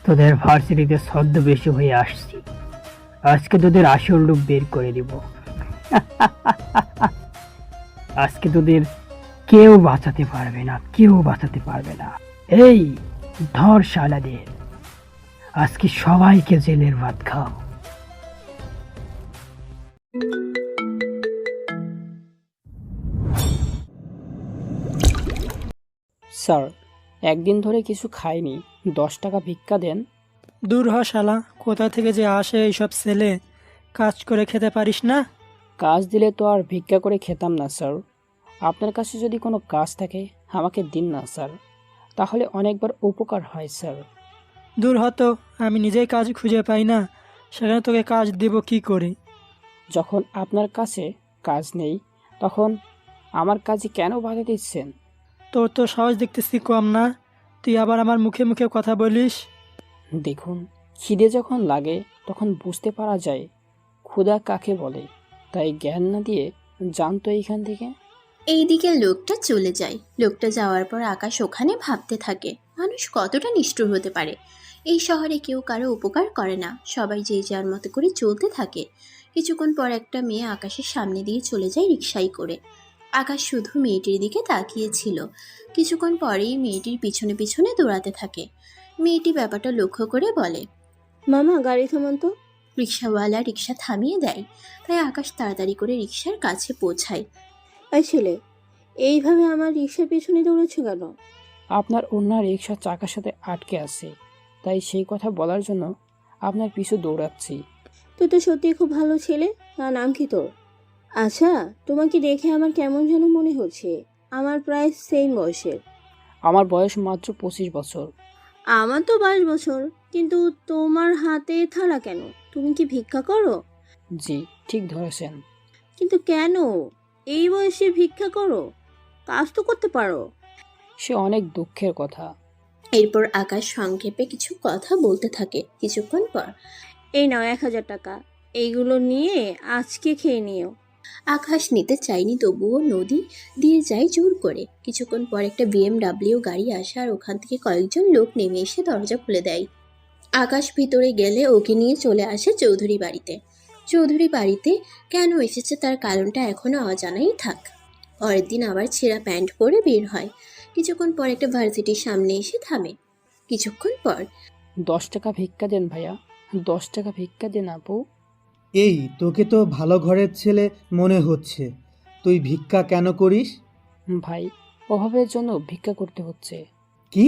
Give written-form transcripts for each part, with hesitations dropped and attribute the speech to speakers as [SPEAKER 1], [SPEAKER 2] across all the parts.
[SPEAKER 1] তোদের ভার্সিটিতে ছদ্মবেশী হয়ে আসছি, আজকে তোদের আসল রূপ বের করে দিব। আজকে তোদের কেউ বাঁচাতে পারবে না, কেউ বাঁচাতে পারবে না। এই ধর শালাদের, আজকে সবাইকে জেলের ভাত খাও।
[SPEAKER 2] স্যার, একদিন ধরে কিছু খাইনি, 10 টাকা ভিক্ষা দেন।
[SPEAKER 3] দূর হ শালা, কোথা থেকে যে আসে এইসব ছেলে, কাজ করে খেতে পারিস না?
[SPEAKER 2] কাজ দিলে তো আর ভিক্ষা করে খেতাম না স্যার। আপনার কাছে যদি কোনো কাজ থাকে আমাকে দিন না স্যার, তাহলে অনেকবার উপকার হয় স্যার।
[SPEAKER 3] দূর হ তো, আমি নিজেই কাজ খুঁজে পাই না, সেখানে তোকে কাজ দেব কি করে?
[SPEAKER 2] যখন আপনার কাছে কাজ নেই তখন আমার কাজে কেন বাধা দিচ্ছেন?
[SPEAKER 3] তোর তো সাহস দেখতেছি কম না, তুই আবার আমার মুখে মুখে কথা বলিস।
[SPEAKER 2] দেখুন, খিদে যখন লাগে তখন বুঝতে পারা যায় ক্ষুধা কাকে বলে, তাই জ্ঞান না দিয়ে জানতো এইখান থেকে।
[SPEAKER 4] এইদিকে লোকটা চলে যায়। লোকটা যাওয়ার পর আকাশ ওখানে ভাবতে থাকে, মানুষ কতটা নিষ্ঠুর হতে পারে। এই শহরে কেউ কারো উপকার করে না, সবাই যে যার মতো করে চলতে থাকে। কিছুক্ষণ পর একটা মেয়ে আকাশের সামনে দিয়ে চলে যায় রিকশায় করে। আকাশ শুধু মেয়েটির দিকে তাকিয়েছিল। কিছুক্ষণ পরেই মেয়েটির পিছনে পিছনে দৌড়াতে থাকে। মেয়েটি ব্যাপারটা লক্ষ্য করে বলে,
[SPEAKER 5] মামা গাড়ি থামান তো।
[SPEAKER 4] রিকশাওয়ালা রিকশা থামিয়ে দেয়। তাই আকাশ তাড়াতাড়ি করে রিকশার কাছে পৌঁছায়।
[SPEAKER 5] এই ছেলে, এইভাবে আমার রিক্সার পেছনে দৌড়াচ্ছ কেন?
[SPEAKER 2] আপনার অন্য রিক্সার চাকার সাথে আটকে আছে, তাই সেই কথা বলার জন্য আপনার পিছু দৌড়াচ্ছি।
[SPEAKER 5] তুই তো সত্যি খুব ভালো ছেলে। নাম কি তোর? আচ্ছা, তোমাকে দেখে আমার কেমন যেন মনে হচ্ছে, আমার প্রায় সেম বয়সের।
[SPEAKER 2] আমার বয়স মাত্র 25 বছর।
[SPEAKER 5] আমার তো 22 বছর, কিন্তু তোমার হাতে থালা কেন? তুমি কি ভিক্ষা করো?
[SPEAKER 2] জি, ঠিক ধরেছেন।
[SPEAKER 5] কিন্তু কেন এই বয়সে ভিক্ষা করো? কাজ তো করতে পারো।
[SPEAKER 2] সে অনেক দুঃখের কথা।
[SPEAKER 4] এরপর আকাশ সংক্ষেপে কিছু কথা বলতে থাকে। কিছুক্ষণ পর
[SPEAKER 5] এই নাও 1000 টাকা, এইগুলো নিয়ে আজকে খেয়ে নিও।
[SPEAKER 4] আকাশ নিতে চায়নি, তবুও নদী দিয়ে যায় জোর করে। কিছুক্ষণ পর একটা BMW গাড়ি আসে আর ওখান থেকে কয়েকজন লোক নেমে এসে দরজা খুলে দেয়। আকাশ ভিতরে গেলে ওকে নিয়ে চলে আসে চৌধুরী বাড়িতে। চৌধুরী বাড়িতে কেন এসেছে তার কারণটা এখনো অজানাই থাক। পরের দিন আবার ছেঁড়া প্যান্ট পরে বের হয়। কিছুক্ষণ পর একটা ভার্সিটির সামনে এসে থামে। কিছুক্ষণ পর
[SPEAKER 2] 10 টাকা ভিক্ষা দেন ভাইয়া, 10 টাকা ভিক্ষা দেন আপু।
[SPEAKER 6] এই তোকে তো ভালো ঘরের ছেলে মনে হচ্ছে, তুই ভিক্ষা কেন করিস?
[SPEAKER 2] ভাই, অভাবের জন্য ভিক্ষা করতে হচ্ছে।
[SPEAKER 6] কি?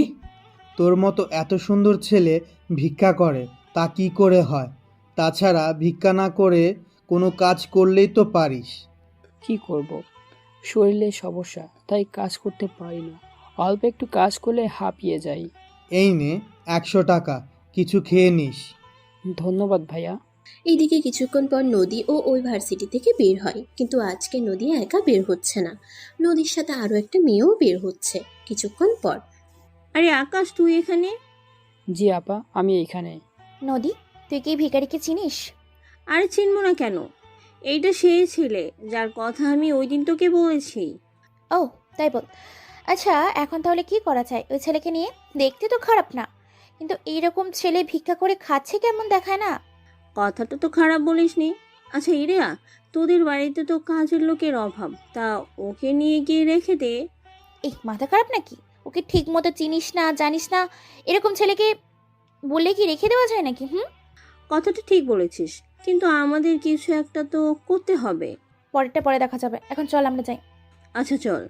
[SPEAKER 6] তোর মতো এত সুন্দর ছেলে ভিক্ষা করে, তা কি করে হয়? তাছাড়া ভিক্ষা না করে কোনো কাজ করলেই তো পারিস।
[SPEAKER 2] কি করব, শরীরে সমস্যা, তাই কাজ করতে পারি না। অল্প একটু কাজ করলে হাঁপিয়ে যাই।
[SPEAKER 6] এই নে 100 টাকা, কিছু খেয়ে নিস।
[SPEAKER 2] ধন্যবাদ ভাইয়া।
[SPEAKER 4] এইদিকে কিছুক্ষণ পর নদী ও ওই ভার্সিটি থেকে বের হয়। কিন্তু আজকে নদী একা বের হচ্ছে না, নদীর সাথে আরো একটা মেয়েও বের হচ্ছে। কিছুক্ষণ পর
[SPEAKER 5] আরে আকাশ, তুই এখানে?
[SPEAKER 2] জি আপা, আমি এইখানে।
[SPEAKER 7] নদী, তুই কি ভিখারিকে চিনিস?
[SPEAKER 5] আরে চিনবো না কেন, এইটা সেই ছেলে যার কথা আমি ওই দিন তোকে বলেছি।
[SPEAKER 7] ও, তাই বল। আচ্ছা, এখন তাহলে কি করা যায় ওই ছেলেকে নিয়ে? দেখতে তো খারাপ না, কিন্তু এইরকম ছেলে ভিক্ষা করে খাচ্ছে কেমন দেখায় না?
[SPEAKER 5] কথাটা তো খারাপ বলিসনি। আচ্ছা ইরিয়া, তোদের বাড়িতে তো কাজের লোকের অভাব, তা ওকে নিয়ে গিয়ে রেখে দে।
[SPEAKER 7] এই মাথা খারাপ নাকি? ওকে ঠিক মতো চিনিস না, জানিস না, এরকম ছেলেকে বলে কি রেখে দেওয়া যায় নাকি?
[SPEAKER 5] কথাটা ঠিক বলেছিস, কিন্তু আমাদের কিছু একটা তো করতে হবে।
[SPEAKER 7] পরেরটা পরে দেখা যাবে, এখন চল আমরা যাই।
[SPEAKER 5] আচ্ছা চল।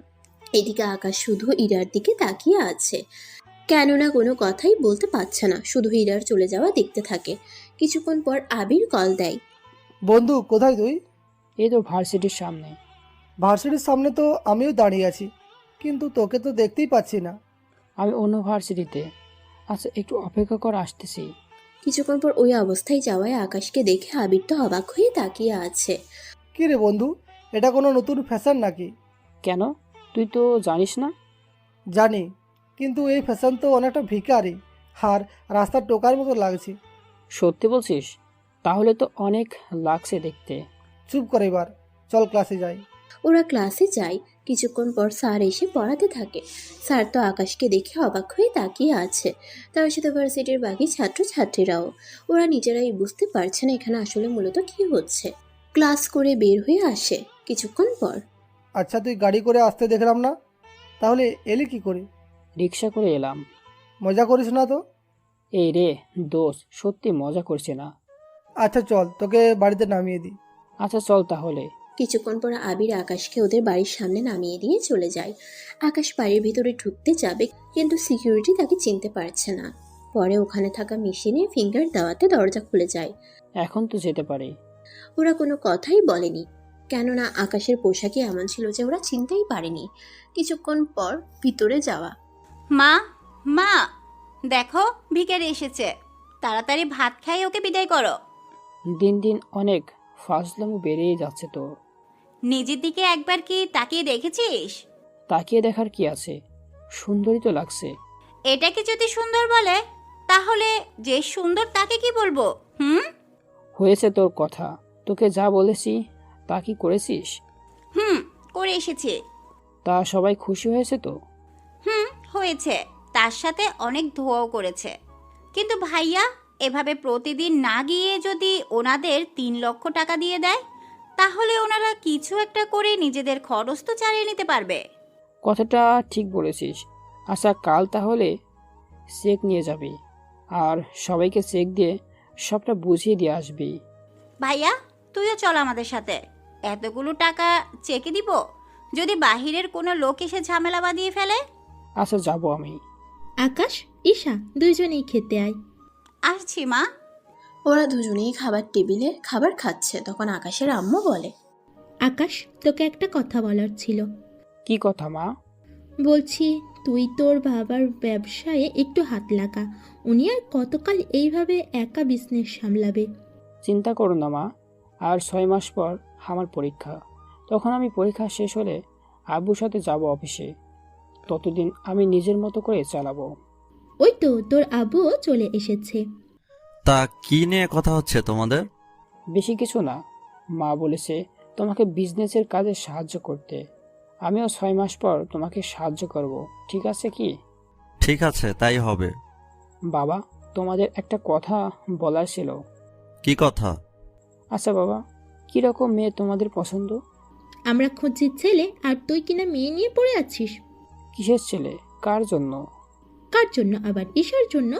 [SPEAKER 4] এদিকে আকাশ শুধু ইরার দিকে তাকিয়ে আছে, কেননা কোনো কথাই বলতে পারছে না, শুধু ইরার চলে যাওয়া দেখতে থাকে। কিছুক্ষণ পর আবির কল দেয়।
[SPEAKER 8] বন্ধু, কোথায় তুই?
[SPEAKER 2] এই তো ভার্সিটির সামনে।
[SPEAKER 8] ভার্সিটির সামনে তো আমিও দাঁড়িয়ে আছি, কিন্তু তোকে তো দেখতেই পাচ্ছি না।
[SPEAKER 2] আমি অন্য ভার্সিটিতে। আচ্ছা, একটু অপেক্ষা কর, আসতেছি।
[SPEAKER 4] কিছুক্ষণ পর ওই অবস্থায় যাওয়ায় আকাশকে দেখে আবির তো অবাক হয়ে তাকিয়ে আছে।
[SPEAKER 8] কি রে বন্ধু, এটা কোনো নতুন ফ্যাশন নাকি?
[SPEAKER 2] কেন, তুই তো জানিস না?
[SPEAKER 8] জানি, কিন্তু এই ফ্যাশন তো অনেকটা ভিখারি আর রাস্তার টোকার মতো লাগছে।
[SPEAKER 2] সত্যি বলছিস? তাহলে তো অনেক লাগছে দেখতে।
[SPEAKER 8] চুপ করে এবার, চল ক্লাসে যাই।
[SPEAKER 4] ওরা ক্লাসে যায়। কিছুক্ষণ পর স্যার এসে পড়াতে থাকে। স্যার তো আকাশকে দেখে অবাক হয়ে তাকিয়ে আছে, তার সাথে ভার্সিটির বাকি ছাত্রছাত্রীরাও। ওরা নিজেরাই বুঝতে পারছে না এখানে আসলে মূলত কি হচ্ছে। ক্লাস করে বের হয়ে আসে কিছুক্ষণ পর।
[SPEAKER 8] আচ্ছা, তুই গাড়ি করে আসতে দেখলাম না, তাহলে এলি কি করে?
[SPEAKER 2] রিক্সা করে এলাম।
[SPEAKER 8] মজা করিস না তো?
[SPEAKER 2] এই রে দোষ, সত্যি মজা করছি না।
[SPEAKER 8] আচ্ছা চল, তোকে বাড়িতে নামিয়ে দিই।
[SPEAKER 2] আচ্ছা চল তাহলে।
[SPEAKER 4] কিছুক্ষণ পর আবির আকাশকে ওদের বাড়ির সামনে নামিয়ে দিয়ে চলে যায়। আকাশ বাড়ির ভিতরে ঢুকতে যাবে, কিন্তু সিকিউরিটি তাকে চিনতে পারছে না। পরে ওখানে থাকা মেশিনে ফিঙ্গার দেওয়াতে দরজা খুলে যায়।
[SPEAKER 2] এখন তো যেতে পারি।
[SPEAKER 4] ওরা কোনো কথাই বলেনি, কেননা আকাশের পোশাকই এমন ছিল যে ওরা চিনতেই পারেনি। কিছুক্ষণ পর ভিতরে যাওয়া।
[SPEAKER 9] মা, মা, দেখো ভিখারি এসেছে, তাড়াতাড়ি ভাত খাই ওকে বিদায় করো।
[SPEAKER 2] দিন দিন অনেক ফাজলামো বেড়েই যাচ্ছে তো।
[SPEAKER 9] নিজের দিকে একবার কি তাকিয়ে দেখেছিস?
[SPEAKER 2] তাকিয়ে দেখার কি আছে, সুন্দরই তো লাগছে।
[SPEAKER 9] এটাকে যদি সুন্দর বলে, তাহলে যে সুন্দর তাকে কি বলবো?
[SPEAKER 2] হয়েছে তোর কথা, তোকে যা বলেছি তা কি করেছিস?
[SPEAKER 9] করে এসেছি।
[SPEAKER 2] তা সবাই খুশি হয়েছে তো?
[SPEAKER 9] হয়েছে, তার সাথে অনেক ধোয়াও করেছে। কিন্তু ভাইয়া, এভাবে প্রতিদিন না গিয়ে যদি ওনাদের 3 লক্ষ টাকা দিয়ে দেয়, তাহলে ওনারা কিছু একটা করে নিজেদের খরচ তো চালিয়ে নিতে পারবে।
[SPEAKER 2] কথাটা ঠিক বলেছিস। আচ্ছা কাল তাহলে চেক নিয়ে যাবি, আর সবাইকে চেক দিয়ে সবটা বুঝিয়ে দিয়ে আসবি।
[SPEAKER 9] ভাইয়া, তুইও চল আমাদের সাথে। এতগুলো টাকা চেকে দিব, যদি বাহিরের কোনো লোক এসে ঝামেলা বাঁধিয়ে ফেলে।
[SPEAKER 2] আচ্ছা যাবো আমি।
[SPEAKER 10] আকাশ, ঈশা, দুইজনেই খেতে আয়।
[SPEAKER 9] আসছি মা।
[SPEAKER 4] ওরা দুজনেই খাবার টেবিলে খাবার খাচ্ছে, তখন আকাশের আম্মু বলে,
[SPEAKER 10] আকাশ, তোকে একটা কথা বলার ছিল।
[SPEAKER 2] কি কথা মা?
[SPEAKER 10] বলছি, তুই তোর বাবার ব্যবসায়ে একটু হাত লাগা। উনি আর কতকাল এইভাবে একা বিজনেস সামলাবে?
[SPEAKER 2] চিন্তা করো না মা, আর 6 মাস পর আমার পরীক্ষা। তখন আমি পরীক্ষা শেষ হলে আব্বুর সাথে যাব অফিসে। ততদিন আমি নিজের মতো করে চালাবো।
[SPEAKER 10] ওই তো তোর আব্বুও চলে এসেছে।
[SPEAKER 11] তা কি নিয়ে কথা হচ্ছে তোমাদের?
[SPEAKER 2] বেশি কিছু না, মা বলেছে তোমাকে বিজনেসের কাজে সাহায্য করতে। আমিও 6 মাস পর তোমাকে সাহায্য করব, ঠিক আছে কি?
[SPEAKER 11] ঠিক আছে, তাই হবে।
[SPEAKER 2] বাবা, তোমাদের একটা কথা বলার ছিল।
[SPEAKER 11] কি কথা?
[SPEAKER 2] আচ্ছা বাবা, কিরকম মেয়ে তোমাদের পছন্দ?
[SPEAKER 10] আমরা খুঁজছি ছেলে, আর তুই কিনা মেয়ে নিয়ে পড়ে আছিস।
[SPEAKER 2] কিসের ছেলে? কার জন্য?
[SPEAKER 10] কার জন্য আবার? ঈশার জন্য।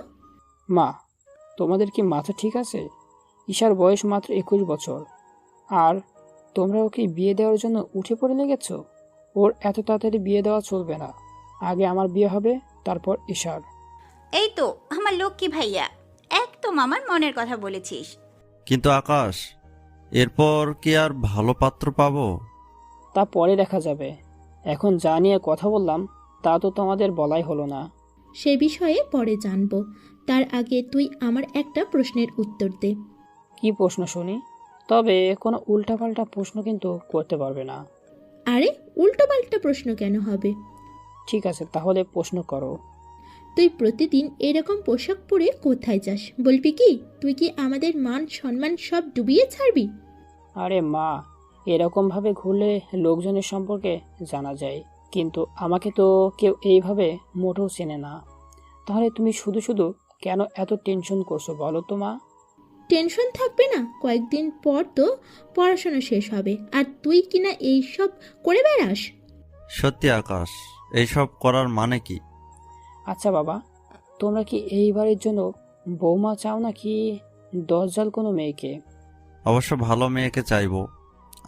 [SPEAKER 2] মা, তোমাদের কি মাথা ঠিক আছে? ঈশার বয়স মাত্র 21 বছর, আর তোমরা ওকে বিয়ে দেওয়ার জন্য উঠে পড়ে লেগেছ। ওর এত তাড়াতাড়ি বিয়ে দেওয়া চলবে না। আগে আমার বিয়ে হবে, তারপর ঈশার।
[SPEAKER 9] এই তো আমার লক্ষ্মী ভাইয়া, একদম আমার মনের কথা বলেছিস।
[SPEAKER 11] কিন্তু আকাশ, এরপর কি আর ভালো পাত্র পাবো?
[SPEAKER 2] তা পরে দেখা যাবে। এখন যা নিয়ে কথা বললাম তা তো তোমাদের বলাই হলো না।
[SPEAKER 10] সে বিষয়ে পরে জানবো। তার আগে তুই আমার একটা প্রশ্নের উত্তর দে।
[SPEAKER 2] কি প্রশ্ন শুনি? তবে কোনো উল্টাপাল্টা প্রশ্ন কিন্তু করতে পারবে না।
[SPEAKER 10] আরে, উল্টোপাল্টা প্রশ্ন কেন হবে?
[SPEAKER 2] ঠিক আছে, তাহলে প্রশ্ন করো।
[SPEAKER 10] তুই প্রতিদিন এরকম পোশাক পরে কোথায় যাস? বলবি কি? তুই কি আমাদের মান সম্মান সব ডুবিয়ে ছাড়বি?
[SPEAKER 2] আরে মা, এরকমভাবে ঘুরলে লোকজনের সম্পর্কে জানা যায়, কিন্তু আমাকে তো কেউ এইভাবে মোটেও চেনে না। তাহলে তুমি শুধু শুধু কেন এত টেনশন করছো বলো তো মা?
[SPEAKER 10] টেনশন থাকবে না? কয়েকদিন পর তো পড়াশোনা শেষ হবে, আর তুই কিনা এইসব করে বেড়াস।
[SPEAKER 11] সত্যি আকাশ, এইসব করার মানে কি?
[SPEAKER 2] আচ্ছা বাবা, তোমরা কি এই বাড়ির জন্য বৌমা চাও নাকি দজ্জাল কোনো মেয়েকে?
[SPEAKER 11] অবশ্য ভালো মেয়েকে চাইবো,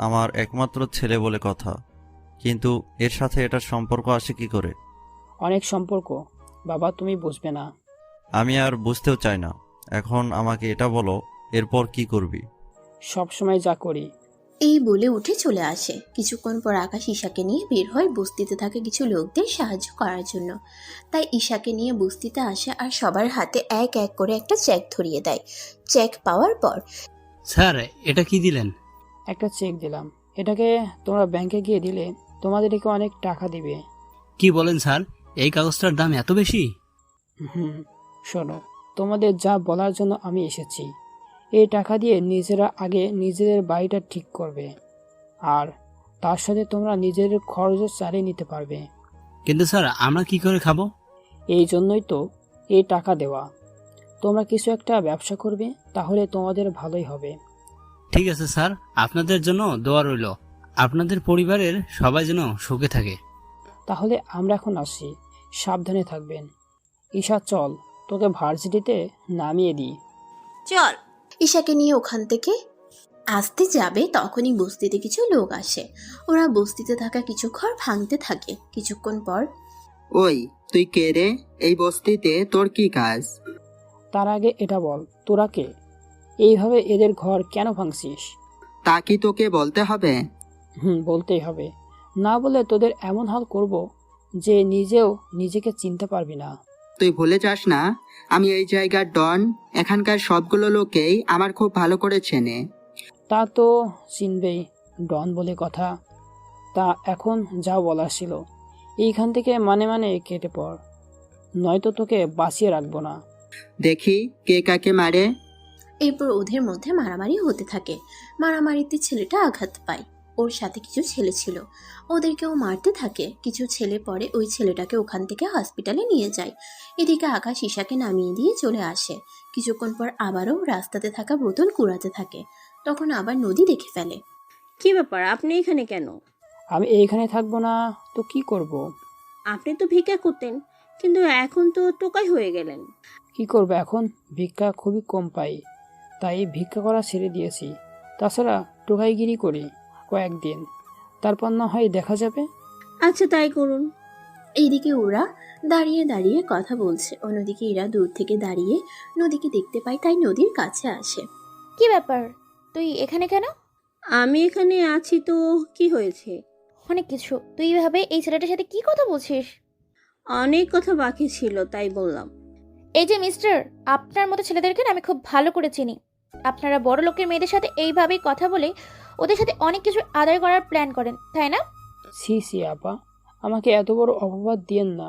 [SPEAKER 11] আমার একমাত্র ছেলে বলে কথা। কিন্তু এর সাথে এটার সম্পর্ক আসে কি করে?
[SPEAKER 2] অনেক সম্পর্ক বাবা, তুমি বুঝবে না।
[SPEAKER 11] আমি আর বুঝতেও চাই না। এখন আমাকে এটা বলো, এরপর কি করবি?
[SPEAKER 2] সব সময় যা করি।
[SPEAKER 4] এই বলে উঠে চলে আসে। কিছুক্ষণ পর আকাশ ঈশাকে নিয়ে বের হয় বস্তিতে থাকে কিছু লোকদের সাহায্য করার জন্য। তাই ঈশাকে নিয়ে বস্তিতে আসে, আর সবার হাতে এক এক করে একটা চেক ধরিয়ে দেয়। চেক পাওয়ার পর,
[SPEAKER 12] স্যার, এটা কি দিলেন?
[SPEAKER 2] একটা চেক দিলাম, এটাকে তোমরা ব্যাংকে গিয়ে দিলে তোমাদেরকে অনেক টাকা দিবে।
[SPEAKER 12] কি বলেন স্যার, এই কাগজটার দাম এত বেশি?
[SPEAKER 2] শোনো, তোমাদের যা বলার জন্য আমি এসেছি। এই টাকা দিয়ে নিজেরা আগে নিজেদের বাড়িটা ঠিক করবে, আর তার সাথে তোমরা নিজের খরচও চালিয়ে নিতে পারবে।
[SPEAKER 12] কিন্তু স্যার আমরা কি করে খাবো?
[SPEAKER 2] এই জন্যই তো এই টাকা দেওয়া। তোমরা কিছু একটা ব্যবসা করবে, তাহলে তোমাদের ভালোই হবে।
[SPEAKER 12] ঠিক আছে স্যার, আপনাদের জন্য দোয়া রইল। আপনাদের পরিবারের সবাই যেন সুখে থাকে।
[SPEAKER 2] তাহলে আমরা এখন আসি, সাবধানে থাকবেন। ঈশা চল, তোকে ভার্সিটিতে নামিয়ে দিই।
[SPEAKER 9] চল।
[SPEAKER 4] ঈশাকে নিয়ে ওখান থেকে আসতে যাবে তখনই বস্তিতে কিছু লোক আসে। ওরা বস্তিতে থাকা কিছু ঘর ভাঙতে থাকে। কিছুক্ষণ পর,
[SPEAKER 13] ওই তুই কে রে? এই বস্তিতে তোর কি কাজ?
[SPEAKER 2] তার আগে এটা বল, তোরা কে? এইভাবে এদের ঘর কেন ভাঙছিস?
[SPEAKER 13] তা কি তোকে বলতে হবে?
[SPEAKER 2] বলতেই হবে, না বলে তোদের এমন হাল করব যে নিজেও নিজেকে চিনতে পারবি না।
[SPEAKER 13] তুই ভুলে যাস না, আমি এই জায়গার ডন। এখানকার সবগুলো লোকেই আমার খুব ভালো করে চেনে।
[SPEAKER 2] তা তো চিনবেই, ডন বলে কথা। তা এখন যা বলার ছিল, এইখান থেকে মানে কেটে পড়, নয়তো তোকে বাঁচিয়ে রাখবো না।
[SPEAKER 13] দেখি কে কাকে মারে।
[SPEAKER 4] এরপর ওদের মধ্যে মারামারি হতে থাকে। মারামারিতে ছেলেটা আঘাত পায়। ওর সাথে কিছু ছেলে ছিল, ওদেরকেও মারতে থাকে। কিছু ছেলে পরে ওই ছেলেটাকে ওখান থেকে হসপিটালে নিয়ে যায়। এদিকে আকাশ ঈশাকে নামিয়ে দিয়ে চলে আসে। কিছুক্ষণ পর আবারও রাস্তাতে থাকা বোতল কুড়াতে থাকে। তখন আবার নদী দেখে ফেলে।
[SPEAKER 5] কি ব্যাপার, আপনি এখানে কেন?
[SPEAKER 2] আমি এইখানে থাকবো না তো কি করব?
[SPEAKER 5] আপনি তো ভিক্ষা করতেন, কিন্তু এখন তো টোকাই হয়ে গেলেন।
[SPEAKER 2] কি করব এখন? ভিক্ষা খুবই কম পাই, তাই ভিক্ষা করা ছেড়ে দিয়েছি। তাছাড়া টোকাইগিরি করি কয়েকদিন, তারপর না হয় দেখা যাবে।
[SPEAKER 5] আচ্ছা, তাই করুন।
[SPEAKER 4] এইদিকে ওরা দাঁড়িয়ে দাঁড়িয়ে কথা বলছে, অন্যদিকে এরা দূর থেকে দাঁড়িয়ে নদীকে দেখতে পায়, তাই নদীর কাছে আসে।
[SPEAKER 7] কি ব্যাপার, তুই এখানে কেন?
[SPEAKER 5] আমি এখানে আছি তো কি হয়েছে?
[SPEAKER 7] অনেক কিছু। তুই এভাবে এই ছেলেটার সাথে কি কথা বলছিস?
[SPEAKER 5] অনেক কথা বাকি ছিল, তাই বললাম।
[SPEAKER 7] এই যে মিস্টার, আপনার মতো ছেলেদেরকে না আমি খুব ভালো করে চিনি। আপনারা বড় লোকের মেয়েদের সাথে এইভাবেই কথা বলে ওদের সাথে অনেক কিছু আদায় করার প্ল্যান করেন, তাই না?
[SPEAKER 2] সি আপা, আমাকে এত বড় অপবাদ দিয়েন না।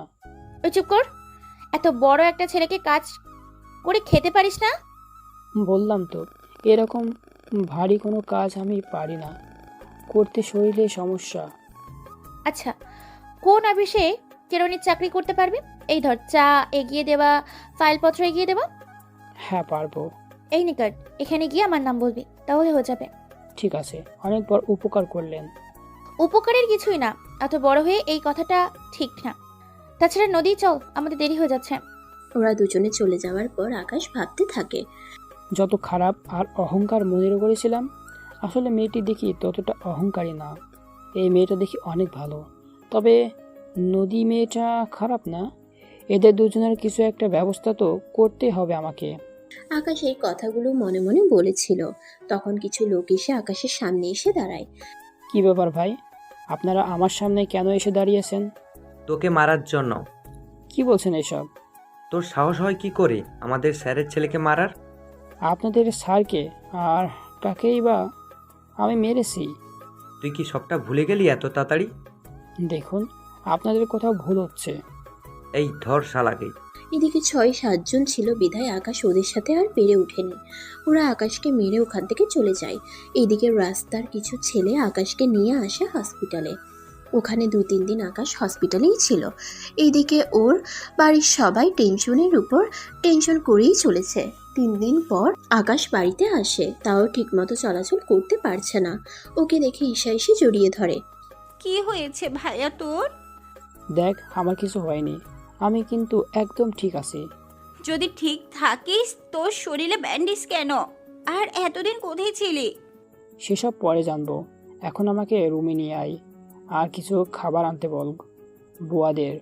[SPEAKER 7] ওই চুপ কর। এত বড় একটা ছেলেকে কাজ করে খেতে পারিস না?
[SPEAKER 2] বললাম তো, এরকম ভারী কোনো কাজ আমি পারি না করতে, শরীরে সমস্যা।
[SPEAKER 7] আচ্ছা, কোন অফিসে কেরানির চাকরি করতে পারবি? এই ধর, চা এগিয়ে দেওয়া, ফাইলপত্র এগিয়ে দেওয়া।
[SPEAKER 2] হ্যাঁ পারবো।
[SPEAKER 7] এই নিকট, এখানে গিয়ে আমার নাম বলবি, তাহলে হয়ে যাবে।
[SPEAKER 2] ঠিক আছে, অনেক বড় উপকার করলেন।
[SPEAKER 7] উপকারের কিছুই না, এত বড় হয়ে এই কথাটা ঠিক না। তাছাড়া নদী চল, আমাদের দেরি হয়ে যাচ্ছে।
[SPEAKER 4] ওরা দুজনে চলে যাওয়ার পর আকাশ ভাবতে থাকে,
[SPEAKER 2] যত খারাপ আর অহংকার মনে করেছিলাম, আসলে মেয়েটি দেখি ততটা অহংকারী না। এই মেয়েটা দেখি অনেক ভালো, তবে নদী মেয়েটা খারাপ না। এদের দুজনের কিছু একটা ব্যবস্থা তো করতে হবে আমাকে।
[SPEAKER 4] আকাশ এই কথাগুলো মনে মনে বলেছিল। তখন কিছু লোক এসে আকাশের সামনে এসে দাঁড়ায়।
[SPEAKER 2] কি ব্যাপার ভাই, আপনারা আমার সামনে কেন এসে দাঁড়িয়েছেন?
[SPEAKER 14] তোকে মারার জন্য।
[SPEAKER 2] কি বলছেন এসব?
[SPEAKER 14] তোর সাহস হয় কি করে আমাদের স্যারের ছেলেকে মারার?
[SPEAKER 2] আপনাদের স্যারকে আর কাকেই বা আমি মেরেছি?
[SPEAKER 14] তুই কি সবটা ভুলে গেলি এত তাড়াতাড়ি?
[SPEAKER 2] দেখুন, আপনাদের কোথাও ভুল হচ্ছে।
[SPEAKER 14] এই ধর শালাকে।
[SPEAKER 4] এদিকে 6-7 জন ছিল বিধায় আকাশ ওদের সাথে আর পেরে ওঠেনি। ওরা আকাশকে মেরে ওখান থেকে চলে যায়। এদিকে রাস্তার কিছু ছেলে আকাশকে নিয়ে আসে হসপিটালে। ওখানে 2-3 দিন আকাশ হসপিটালেই ছিল। এইদিকে ওর বাড়ির সবাই টেনশনের উপর টেনশন করেই চলেছে। 3 দিন পর আকাশ বাড়িতে আসে, তাও ঠিকমতো চলাচল করতে পারছে না। ওকে দেখে ঈশা এসে জড়িয়ে ধরে।
[SPEAKER 9] কি হয়েছে ভাইয়া তোর?
[SPEAKER 2] দেখ, আমার কিছু হয়নি, আমি কিন্তু একদম ঠিক আছি।
[SPEAKER 9] যদি ঠিক থাকিস তোর শরীরে ব্যান্ডেজ কেন? আর এতদিন কোথায় ছিলি?
[SPEAKER 2] সেসব পরে জানবো, এখন আমাকে রুমে নিয়ে আয়, আর কিছু খাবার আনতে বল বুয়াদের।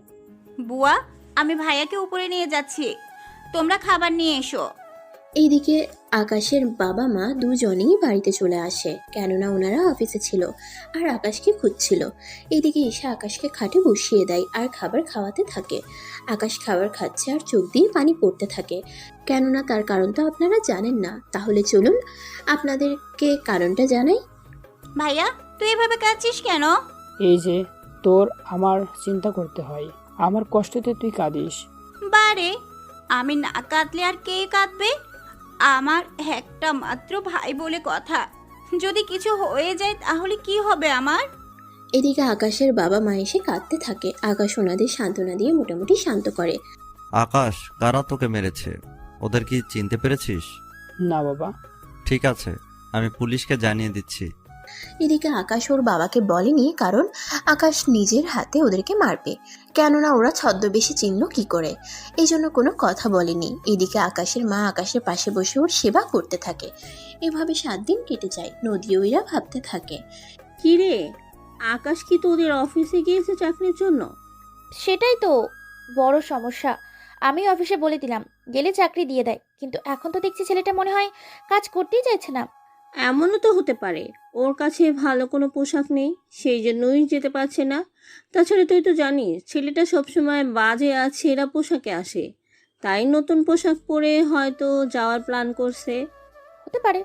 [SPEAKER 9] বুয়া, আমি ভাইয়াকে উপরে নিয়ে যাচ্ছি, তোমরা খাবার নিয়ে এসো।
[SPEAKER 4] এইদিকে আকাশের বাবা মা দুজনেই বাড়িতে চলে আসে, কেননা ওনারা অফিসে ছিল আর আকাশকে খুঁজছিল। এইদিকে ঈশা আকাশকে খাটে বসিয়ে দেয় আর খাবার খাওয়াতে থাকে। আকাশ খাবার খাচ্ছে আর চোখ দিয়ে পানি পড়তে থাকে, কেননা তার কারণ তো আপনারা জানেন না। তাহলে চলুন আপনাদেরকে কারণটা জানাই।
[SPEAKER 9] ভাইয়া, তুই এভাবে কাঁদছিস কেন?
[SPEAKER 2] এই যে তোর আমার চিন্তা করতে হয়, আমার কষ্টতে তুই কাঁদিস।
[SPEAKER 9] বারে, আমি না কাঁদলে আর কে কাঁদবে? আমার একটা মাত্র ভাই বলে কথা, যদি কিছু হয়ে যায় তাহলে কি হবে আমার?
[SPEAKER 4] এদিকে আকাশের বাবা মা এসে কাঁদতে থাকে। আকাশ ওনাদের সান্ত্বনা দিয়ে মোটামুটি শান্ত করে।
[SPEAKER 11] আকাশ, কারা তোকে মেরেছে? ওদের কি চিনতে পেরেছিস?
[SPEAKER 2] না বাবা।
[SPEAKER 11] ঠিক আছে, আমি পুলিশকে জানিয়ে দিচ্ছি।
[SPEAKER 4] এদিকে আকাশ ওর বাবাকে বলেনি, কারণ আকাশ নিজের হাতে ওদেরকে মারবে, কেননা ওরা ছদ্মবেশে চিনল কি করে, এই জন্য কোনো কথা বলেনি। এদিকে আকাশের মা আকাশের পাশে বসে ওর সেবা করতে থাকে। এভাবে 7 দিন কেটে যায়। নদী ওইরা ভাবতে থাকে,
[SPEAKER 5] কি রে, আকাশ কি তোদের অফিসে গিয়েছে চাকরির জন্য?
[SPEAKER 7] সেটাই তো বড় সমস্যা। আমি অফিসে বলে দিলাম গেলে চাকরি দিয়ে দেয়, কিন্তু এখন তো দেখছি ছেলেটা মনে হয় কাজ করতেই চাইছে না।
[SPEAKER 5] এমনও তো হতে পারে ওর কাছে ভালো কোনো পোশাক নেই, সেই জন্যই যেতে পারছে না। তাছাড়া তুই তো জানিস ছেলেটা সবসময় বাজে আর ছেঁড়া পোশাকে আসে, তাই নতুন পোশাক পরে হয়তো যাওয়ার প্ল্যান করছে।
[SPEAKER 7] হতে পারে।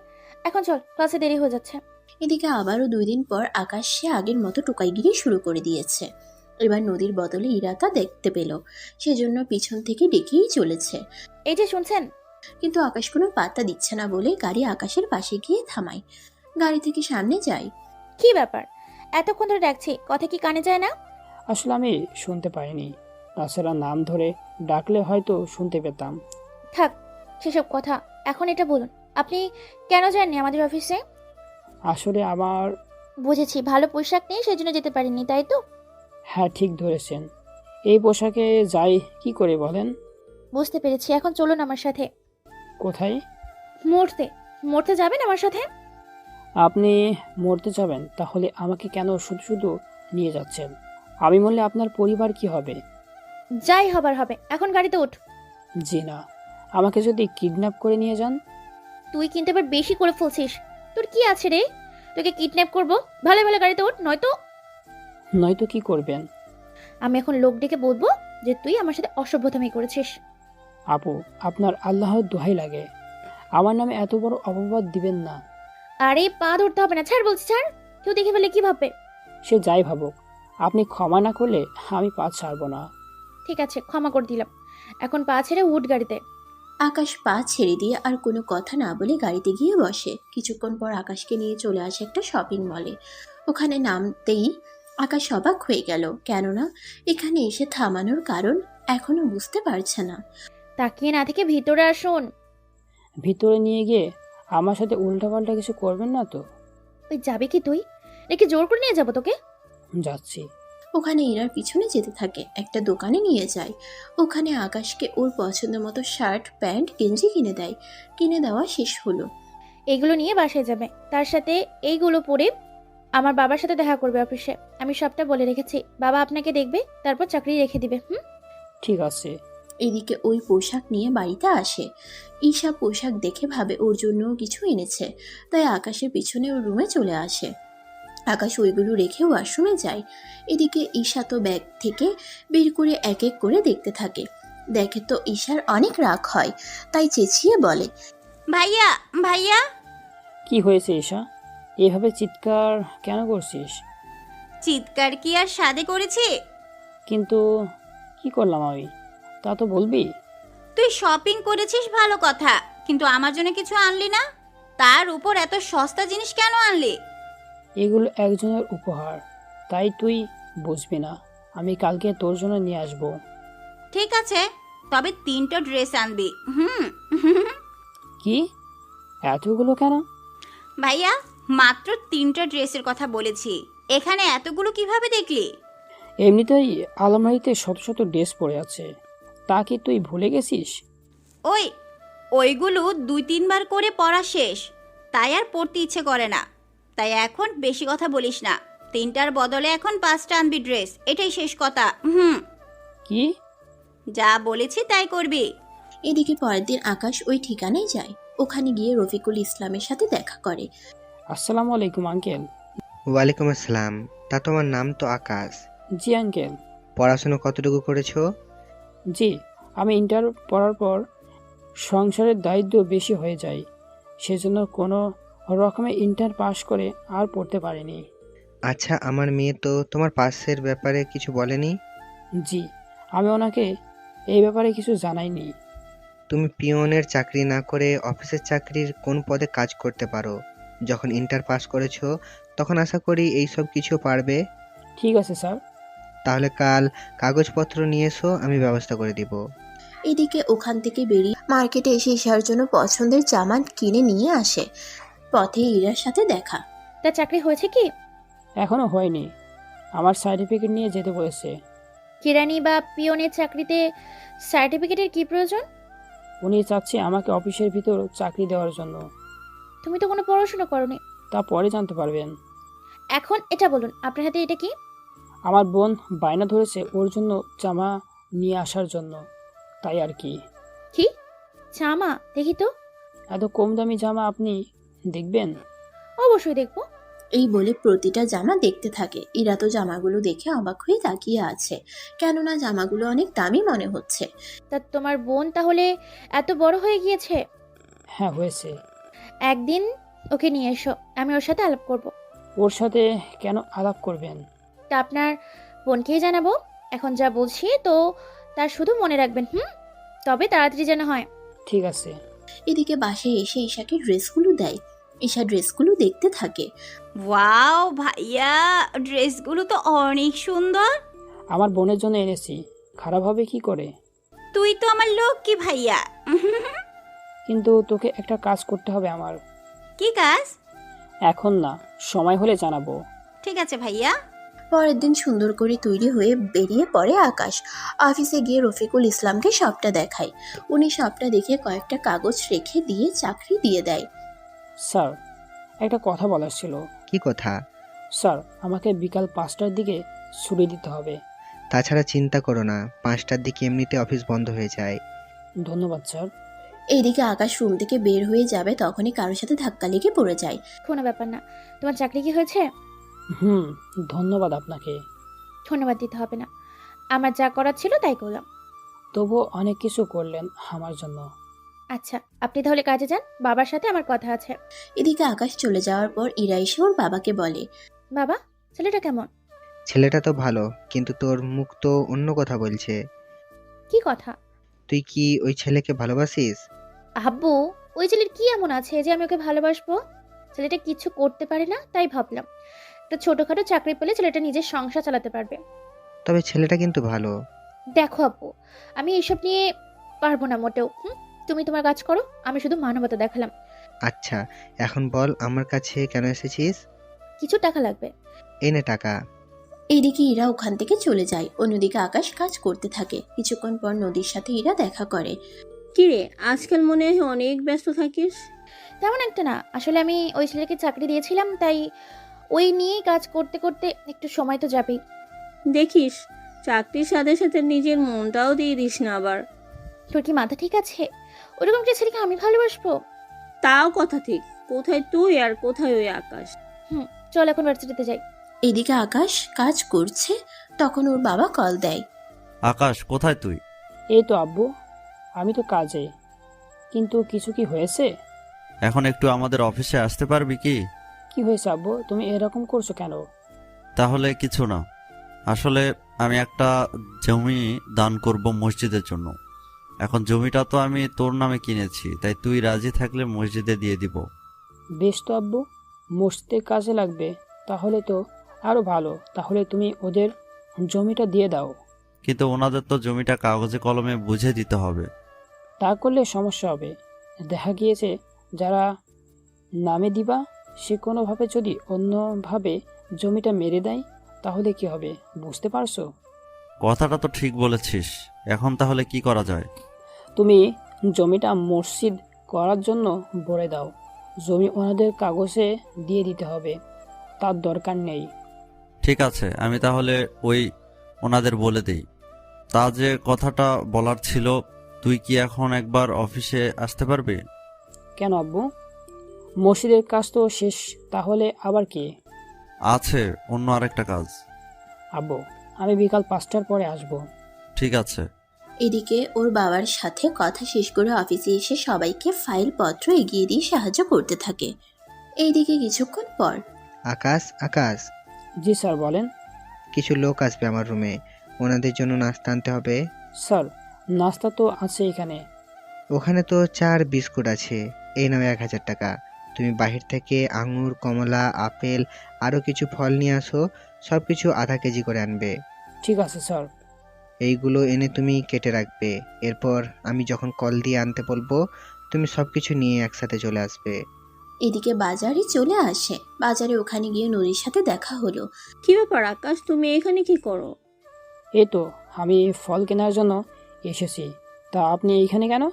[SPEAKER 7] এখন চল, ক্লাসে দেরি হয়ে যাচ্ছে।
[SPEAKER 4] এদিকে আবারও 2 দিন পর আকাশ সে আগের মতো টোকাইগিরি শুরু করে দিয়েছে। এবার নদীর বদলে ইরা তা দেখতে পেল, সেজন্য পিছন থেকে ডেকেই চলেছে।
[SPEAKER 7] এই যে শুনছেন?
[SPEAKER 4] কিন্তু আকাশ কোনো পাত্তা দিচ্ছে না বলে গাড়ি আকাশের পাশে গিয়ে থামায়। গাড়ি থেকে সামনে যায়।
[SPEAKER 7] কি ব্যাপার, এতক্ষণ ধরে ডাকছি, কথা কি কানে যায় না?
[SPEAKER 2] আসলে আমি শুনতে পাইনি, তাছাড়া নাম ধরে ডাকলে হয়তো শুনতে পেতাম।
[SPEAKER 7] থাক সেসব কথা, এখন এটা বলুন, আপনি কেন যাননি আমাদের অফিসে?
[SPEAKER 2] আসলে আমার...
[SPEAKER 7] বুঝেছি, ভালো পোশাক নেই সেজন্য যেতে পারেননি, তাই তো?
[SPEAKER 2] হ্যাঁ, ঠিক ধরেছেন। এই পোশাকে যাই কি করে বলেন?
[SPEAKER 7] বুঝতে পেরেছি, এখন চলুন আমার সাথে।
[SPEAKER 2] কোথায়?
[SPEAKER 7] মরতে। মরতে যাবেন আমার সাথে?
[SPEAKER 2] আপনি মরতে যাবেন? তাহলে আমাকে কেন শুধু শুধু নিয়ে যাচ্ছেন? আমি মরলে আপনার পরিবার কি হবে?
[SPEAKER 7] যাই হবার হবে, এখন গাড়িতে ওঠ।
[SPEAKER 2] জি না, আমাকে যদি কিডন্যাপ করে নিয়ে যান?
[SPEAKER 7] তুই কিন্তু এবার বেশি করে ফেলছিস। তোর কি আছে রে, তোকে কিডন্যাপ করব? ভালো ভালো গাড়িতে ওঠ,
[SPEAKER 2] নয়তো কি করবেন?
[SPEAKER 7] আমি এখন লোক ডেকে বলবো যে তুই আমার সাথে অসভ্যতামি করেছিস।
[SPEAKER 2] আপু, আপনার আল্লাহর দোহাই লাগে, আমার নামে এত বড় অপবাদ দিবেন না।
[SPEAKER 7] আরে পা ধরতে হবে না, ছাড় বলছি, ছাড়। কেউ দেখে ফেলে কি ভাববে?
[SPEAKER 2] সে যাই ভাবুক, আপনি ক্ষমা না করলে আমি পা ছাড়বো না।
[SPEAKER 7] ঠিক আছে, ক্ষমা করে দিলাম, এখন পা ছেড়ে উঠ গাড়িতে।
[SPEAKER 4] আকাশ পা ছেড়ে দিয়ে আর কোনো কথা না বলে গাড়িতে গিয়ে বসে। কিছুক্ষণ পর আকাশকে নিয়ে চলে আসে একটা শপিং মলে। ওখানে নামতেই আকাশ অবাক হয়ে গেল, কেননা এখানে এসে থামানোর কারণ এখনো বুঝতে পারছে না।
[SPEAKER 7] তাকিয়ে না থেকে ভিতরে আসুন।
[SPEAKER 2] ভিতরে নিয়ে গিয়ে আমার সাথে উল্টাপাল্টা কিছু করবেন না তো?
[SPEAKER 7] তুই যাবে কি, তুই নাকি জোর করে নিয়ে যাবো তোকে?
[SPEAKER 2] যাচ্ছি।
[SPEAKER 4] ওখানে ইরার পিছনে যেতে থাকে, একটা দোকানে নিয়ে যায়। ওখানে আকাশকে ওর পছন্দ মতো শার্ট, প্যান্ট, গেঞ্জি কিনে দেয়। কিনে দেওয়া শেষ হলো।
[SPEAKER 7] এগুলো নিয়ে বাসায় যাবে, তার সাথে এইগুলো পরে আমার বাবার সাথে দেখা করবে অফিসে। আমি সবটা বলে রেখেছি, বাবা আপনাকে দেখবে, তারপর চাকরি রেখে দিবে।
[SPEAKER 2] ঠিক আছে।
[SPEAKER 4] এদিকে ওই পোশাক নিয়ে বাড়িতে আসে। ঈশা পোশাক দেখে ভাবে ওর জন্যও কিছু এনেছে, তাই আকাশের পিছনে ওর রুমে চলে আসে। আকাশ ওইগুলো রেখে ওয়াশরুমে যায়। এদিকে ঈশা তো ব্যাগ থেকে বের করে এক এক করে দেখতে থাকে। দেখে তো ঈশার অনেক রাগ হয়, তাই চেঁচিয়ে বলে,
[SPEAKER 9] ভাইয়া ভাইয়া।
[SPEAKER 2] কি হয়েছে ঈশা, এভাবে চিৎকার কেন করছিস?
[SPEAKER 9] চিৎকার কি আর সাদে করেছি?
[SPEAKER 2] কিন্তু কি করলাম আমি, তা তো বলবি।
[SPEAKER 9] তুই শপিং করেছিস ভালো কথা, কিন্তু আমার জন্য কিছু আনলি না। তার উপর এত সস্তা জিনিস কেন আনলি?
[SPEAKER 2] এগুলো একজনের উপহার, তাই তুই বুঝবি না। আমি কালকে তোর জন্য নিয়ে আসব।
[SPEAKER 9] ঠিক আছে, তবে 3টা ড্রেস আনবি।
[SPEAKER 2] কি, এতগুলো কেন?
[SPEAKER 9] ভাইয়া, মাত্র 3টা ড্রেসের কথা বলেছি, এখানে এতগুলো কিভাবে দেখলি?
[SPEAKER 2] এমনিতেই আলমারিতে শত শত ড্রেস পড়ে আছে, তা কি তুই ভুলে গেছিস?
[SPEAKER 9] ওইগুলো 2-3 বার করে পরা শেষ, তাই আর পড়তে ইচ্ছে করে না। তাই এখন বেশি কথা বলিস না। 3টার বদলে এখন 5টা আনবি ড্রেস, এটাই শেষ কথা।
[SPEAKER 2] কি?
[SPEAKER 9] যা বলেছি তাই করবি।
[SPEAKER 4] এদিকে পরের দিন আকাশ ওই ঠিকানায় যায়। ওখানে গিয়ে রফিকুল ইসলামের সাথে দেখা করে।
[SPEAKER 2] আসসালামু আলাইকুম আঙ্কেল।
[SPEAKER 15] ওয়ালাইকুম আসসালাম। তা তোমার নাম তো আকাশ?
[SPEAKER 2] জি আঙ্কেল।
[SPEAKER 15] পড়াশোনা কতটুকু করেছো?
[SPEAKER 2] জি, আমি ইন্টার পড়ার পর সংসারের দায়িত্ব বেশি হয়ে যায়, সেজন্য কোনো রকমে ইন্টার পাশ করে আর পড়তে পারিনি।
[SPEAKER 15] আচ্ছা, আমার মেয়ে তো তোমার পাসের ব্যাপারে কিছু বলেনি?
[SPEAKER 2] জি, আমি ওনাকে এই ব্যাপারে কিছু জানাইনি।
[SPEAKER 15] তুমি পিয়নের চাকরি না করে অফিসের চাকরির কোন পদে কাজ করতে পারো। যখন ইন্টার পাস করেছো তখন আশা করি এই সব কিছু পারবে।
[SPEAKER 2] ঠিক আছে স্যার।
[SPEAKER 15] তাহলে কাল কাগজপত্র নিয়ে এসো, আমি ব্যবস্থা করে দিব।
[SPEAKER 4] এদিকে ওখান থেকে বেরিয়ে মার্কেটে এসে ঈশার জন্য পছন্দের জামা কিনে নিয়ে আসে। পথে ইরার সাথে দেখা।
[SPEAKER 7] তার চাকরি হয়েছে কি?
[SPEAKER 2] এখনো হয়নি, আমার সার্টিফিকেট নিয়ে যেতে বলেছে।
[SPEAKER 7] কেরানি বা পিয়নের চাকরিতে সার্টিফিকেটের কি প্রয়োজন?
[SPEAKER 2] উনি চাচ্ছে আমাকে অফিসের ভিতর চাকরি দেওয়ার জন্য।
[SPEAKER 7] তুমি তো কোনো পড়াশোনা করোনি।
[SPEAKER 2] তা পরে জানতে পারবেন।
[SPEAKER 7] এখন এটা বলুন, আপনার হাতে এটা কি?
[SPEAKER 2] আমার বোন বায়না ধরেছে ওর জন্য জামা নিয়ে আসার জন্য, তাই আর কি।
[SPEAKER 7] কি জামা? দেখি তো।
[SPEAKER 2] এত কম দামি জামা আপনি দেখবেন?
[SPEAKER 7] অবশ্যই দেখবো।
[SPEAKER 4] এই বলে প্রতিটা জামা দেখতে থাকে। ইরা তো জামাগুলো দেখে অবাক হয়ে তাকিয়ে আছে, কেননা জামাগুলো অনেক দামি মনে হচ্ছে।
[SPEAKER 7] তা তোমার বোন তাহলে এত বড় হয়ে গিয়েছে?
[SPEAKER 2] হ্যাঁ হয়েছে।
[SPEAKER 7] একদিন ওকে নিয়ে এসো, আমি ওর সাথে আলাপ করব।
[SPEAKER 2] ওর সাথে কেন আলাপ করবেন?
[SPEAKER 7] তা আপনার বোনকেই জানাবো। এখন যা বলছি তো তার শুধু মনে রাখবেন, তবে তাড়াতাড়ি যেন হয়।
[SPEAKER 2] ঠিক আছে।
[SPEAKER 4] এদিকে বাসায় এসে ঈশাকে ড্রেসগুলো দেয়। ঈশা ড্রেসগুলো দেখতে থাকে।
[SPEAKER 9] ওয়াও ভাইয়া, ড্রেসগুলো তো অনেক সুন্দর।
[SPEAKER 2] আমার বোনের জন্য এনেছি, খারাপ হবে কি করে?
[SPEAKER 9] তুই তো আমার লক্ষ্মী ভাইয়া।
[SPEAKER 2] কিন্তু তোকে একটা কাজ করতে হবে আমার।
[SPEAKER 9] কি কাজ?
[SPEAKER 2] এখন না, সময় হলে জানাবো।
[SPEAKER 9] ঠিক আছে ভাইয়া।
[SPEAKER 4] পরের দিন সুন্দর করে তৈরি হয়ে বেরিয়ে পড়ে আকাশ। অফিসে গিয়ে রফিকুল ইসলামকে সবটা দেখায়। উনি সবটা দেখে কয়েকটা কাগজ রেখে দিয়ে চাকরি দিয়ে দেয়।
[SPEAKER 2] স্যার, একটা কথা বলার ছিল।
[SPEAKER 15] কি কথা?
[SPEAKER 2] স্যার, আমাকে বিকাল 5টার দিকে ছুটি দিতে হবে।
[SPEAKER 15] তাছাড়া চিন্তা করো না, 5টার দিকে এমনিতে অফিস বন্ধ হয়ে যায়।
[SPEAKER 2] ধন্যবাদ স্যার।
[SPEAKER 4] এইদিকে আকাশ রুম থেকে বের হয়ে যাবে, তখনই কারোর সাথে ধাক্কা লেগে পড়ে যায়।
[SPEAKER 7] কোনো ব্যাপার না। তোমার চাকরি কি হয়েছে?
[SPEAKER 2] ধন্যবাদ আপনাকে।
[SPEAKER 7] ধন্যবাদ দিতে হবে না, আমার যা করার ছিল তাই করলাম।
[SPEAKER 2] তবুও অনেক কিছু করলেন আমার জন্য।
[SPEAKER 7] আচ্ছা, আপনি তাহলে কাজে যান, বাবার সাথে আমার কথা আছে।
[SPEAKER 4] এদিকে আকাশ চলে যাওয়ার পর ইরা এসে ওর বাবাকে বলে,
[SPEAKER 7] বাবা, ছেলেটা কেমন?
[SPEAKER 15] ছেলেটা তো ভালো, কিন্তু তোর মুখ তো অন্য কথা বলছে।
[SPEAKER 7] কি কথা?
[SPEAKER 15] তুই কি ওই ছেলেকে ভালোবাসিস?
[SPEAKER 7] আব্বু, ওই ছেলের কি এমন আছে যে আমি ওকে ভালোবাসবো? ছেলেটা কিছু করতে পারে না, তাই ভাবলাম একটা ছোটখাটো চাকরি পেলে ছেলেটা নিজের সংসার চালাতে পারবে।
[SPEAKER 15] তবে ছেলেটা কিন্তু ভালো।
[SPEAKER 7] দেখো আব্বু, আমি এইসব নিয়ে পারবো না মোটেও। তুমি তোমার কাজ করো, আমি শুধু মানবতা দেখালাম।
[SPEAKER 15] আচ্ছা, এখন বল আমার কাছে কেন এসেছিস?
[SPEAKER 7] কিছু টাকা লাগবে।
[SPEAKER 15] এনে টাকা।
[SPEAKER 4] এইদিকে ইরা ওখান থেকে চলে যায়। অন্যদিকে আকাশ কাজ করতে থাকে। কিছুক্ষণ পর নদীর সাথে ইরা দেখা করে।
[SPEAKER 5] কিরে, আজকাল মনে হয় অনেক ব্যস্ত থাকিস।
[SPEAKER 7] তেমন একটা না, আসলে আমি ওই ছেলেকে চাকরি দিয়েছিলাম, তাই ওই নিয়েই কাজ করতে করতে একটু সময় তো যাবেই।
[SPEAKER 5] দেখিস, চাকরির সাথে সাথে নিজের মনটাও দিয়ে দিস না আবার।
[SPEAKER 7] তোর কি মাথা ঠিক আছে? ওরকম একটা ছেলেকে আমি ভালোবাসবো?
[SPEAKER 5] তাও কথা ঠিক, কোথায় তুই আর কোথায় ওই আকাশ।
[SPEAKER 7] চল এখন ভার্সিটিতে যাই।
[SPEAKER 4] এদিকে আকাশ কাজ করছে, তখন ওর বাবা কল দেয়।
[SPEAKER 11] আকাশ, কোথায় তুই?
[SPEAKER 2] এই তো আব্বু, আমি তো কাজে। কিন্তু কিছু কি হয়েছে?
[SPEAKER 11] এখন একটু আমাদের অফিসে আসতে পারবি কি?
[SPEAKER 2] কি হয়েছে আব্বু, তুমি এরকম করছো কেন?
[SPEAKER 11] তাহলে কিছু না, আসলে আমি একটা জমি দান করব মসজিদের জন্য। এখন জমিটা তো আমি তোর নামে কিনেছি, তাই তুই রাজি থাকলে মসজিদে দিয়ে দিব।
[SPEAKER 2] বেশ তো আব্বু, মসজিদে কাজে লাগবে, তাহলে তো আরো ভালো। তাহলে তুমি ওদের জমিটা দিয়ে দাও।
[SPEAKER 11] কিন্তু ওনাদের তো জমিটা কাগজে কলমে বুঝে দিতে হবে।
[SPEAKER 2] তা করলে সমস্যা হবে। দেখা গিয়েছে যারা নামে দিবা সে কোনোভাবে যদি অন্যভাবে জমিটা মেরে দেয়, তাহলে কি হবে বুঝতে পারছো?
[SPEAKER 11] কথাটা তো ঠিক বলেছিস। এখন তাহলে কি করা যায়?
[SPEAKER 2] তুমি জমিটা মসজিদ করার জন্য বলে দাও। জমি ওনাদের কাগজে দিয়ে দিতে হবে, তার দরকার নেই।
[SPEAKER 11] ঠিক আছে, আমি তাহলে ওনাদের বলে দেই। তা যে কথাটা বলার ছিল, তুই কি এখন একবার অফিসে আসতে পারবি?
[SPEAKER 2] কেন আব্বু, মসজিদের কাজ তো শেষ, তাহলে আবার কি?
[SPEAKER 11] আছে অন্য আরেকটা কাজ।
[SPEAKER 2] আব্বু, আমি বিকাল 5টার পরে আসবো।
[SPEAKER 11] ঠিক আছে।
[SPEAKER 4] এদিকে ওর বাবার সাথে কথা শেষ করে অফিসে এসে সবাইকে ফাইলপত্র এগিয়ে দিয়ে সাহায্য করতে থাকে। এইদিকে কিছুক্ষণ পর,
[SPEAKER 15] আকাশ, আকাশ।
[SPEAKER 2] জি স্যার, বলেন।
[SPEAKER 15] কিছু লোক আসবে আমার রুমে, ওনাদের জন্য নাস্তা আনতে হবে।
[SPEAKER 2] স্যার, নাস্তা তো আছে এখানে।
[SPEAKER 15] ওখানে তো 4 বিস্কুট আছে। এই নাও 1000 টাকা। তুমি বাহির থেকে আঙুর, কমলা, আপেল আরও কিছু ফল নিয়ে আসো। সব কিছু আধা কেজি করে আনবে।
[SPEAKER 2] ঠিক আছে স্যার।
[SPEAKER 15] এইগুলো এনে তুমি কেটে রাখবে। এরপর আমি যখন কল দিয়ে আনতে বলবো তুমি সব কিছু নিয়ে একসাথে চলে আসবে।
[SPEAKER 4] এদিকে বাজারে চলে আসে। বাজারে ওখানে গিয়ে নদীর সাথে দেখা হলো।
[SPEAKER 5] কি ব্যাপার আকাশ, তুমি এখানে কি করো?
[SPEAKER 2] এই তো আমি ফল কেনার জন্য এসেছি। তা আপনি এইখানে কেন?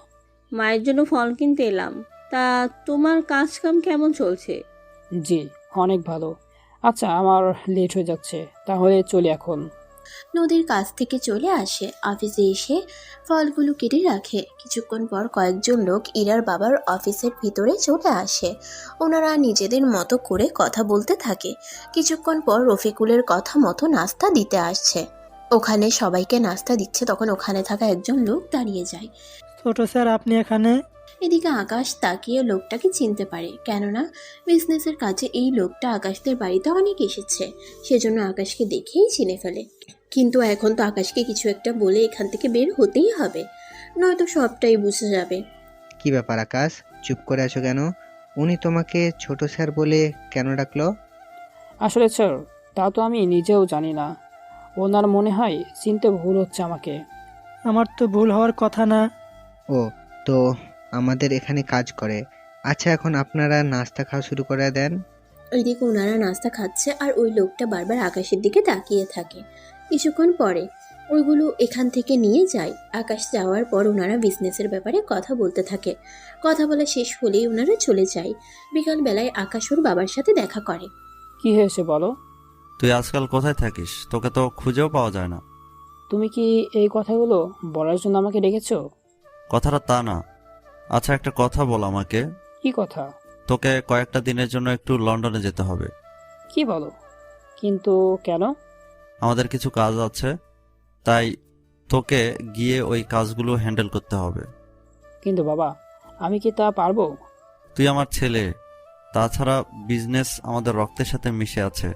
[SPEAKER 5] মায়ের জন্য ফল কিনতে এলাম। তা তোমার কাজ কাম কেমন চলছে?
[SPEAKER 2] জি, অনেক ভালো। আচ্ছা, আমার লেট হয়ে যাচ্ছে, তাহলে চলি এখন।
[SPEAKER 4] নদীর কাছ থেকে চলে আসে। অফিসে এসে ফলগুলো কেটে রাখে। কিছুক্ষণ পর কয়েকজন লোক ইরার বাবার অফিসের ভিতরে চলে আসে। ওনারা নিজেদের মতো করে কথা বলতে থাকে। কিছুক্ষণ পর রফিকুলের কথা মতো নাস্তা দিতে আসছে। ওখানে সবাইকে নাস্তা দিচ্ছে, তখন ওখানে থাকা একজন লোক দাঁড়িয়ে যায়।
[SPEAKER 3] ছোট স্যার, আপনি এখানে?
[SPEAKER 4] এদিকে আকাশ তাকিয়ে লোকটাকে চিনতে পারে, কেননা বিজনেসের কাজে এই লোকটা আকাশদের বাড়িতে অনেক এসেছে। সেজন্য আকাশকে দেখেই চিনে ফেলে। কিন্তু এখন তো আকাশকে কিছু একটা বলে এখান থেকে বের হতেই হবে, নয়তো সবটাই বুঝে যাবে।
[SPEAKER 15] কি ব্যাপার আকাশ, চুপ করে আছো কেন? উনি তোমাকে ছোট স্যার বলে কেন ডাকলো?
[SPEAKER 2] আসলে স্যার, তা তো আমি নিজেও জানি না। ওনার মনে হয় চিনতে ভুল হচ্ছে আমাকে।
[SPEAKER 3] আমার তো ভুল হওয়ার কথা না।
[SPEAKER 15] ও তো আমাদের এখানে কাজ করে। আচ্ছা, এখন আপনারা নাস্তা খাওয়া শুরু করে দেন।
[SPEAKER 4] ওইদিকে ওনারা নাস্তা খাচ্ছে আর ওই লোকটা বারবার আকাশের দিকে তাকিয়ে থাকে। কিছুক্ষণ পরে ওইগুলো এখান থেকে নিয়ে যায়। আকাশ যাওয়ার পর ওনারা বিজনেসের ব্যাপারে কথা বলতে থাকে। কথা বলা শেষ হলেই ওনারা চলে যায়। বিকালবেলায় আকাশ ওর বাবার সাথে দেখা করে।
[SPEAKER 2] কি হয়েছে বলো?
[SPEAKER 11] তুই আজকাল কোথায় থাকিস? তোকে তো খুঁজেও পাওয়া যায় না।
[SPEAKER 2] তুমি কি এই কথাগুলো বলার জন্য আমাকে ডেকেছো?
[SPEAKER 11] কথাটা তা না। আচ্ছা, একটা কথা বল আমাকে।
[SPEAKER 2] কি কথা?
[SPEAKER 11] তোকে কয়েকটা দিনের জন্য একটু লন্ডনে যেতে হবে।
[SPEAKER 2] কি বলো? কিন্তু কেন?
[SPEAKER 11] আমাদের কিছু কাজ আছে, তাই তোকে গিয়ে ওই কাজগুলো হ্যান্ডেল করতে হবে।
[SPEAKER 2] কিন্তু বাবা, আমি কি তা পারবো?
[SPEAKER 11] তুই আমার ছেলে, তাছাড়া বিজনেস আমাদের রক্তের সাথে মিশে আছে।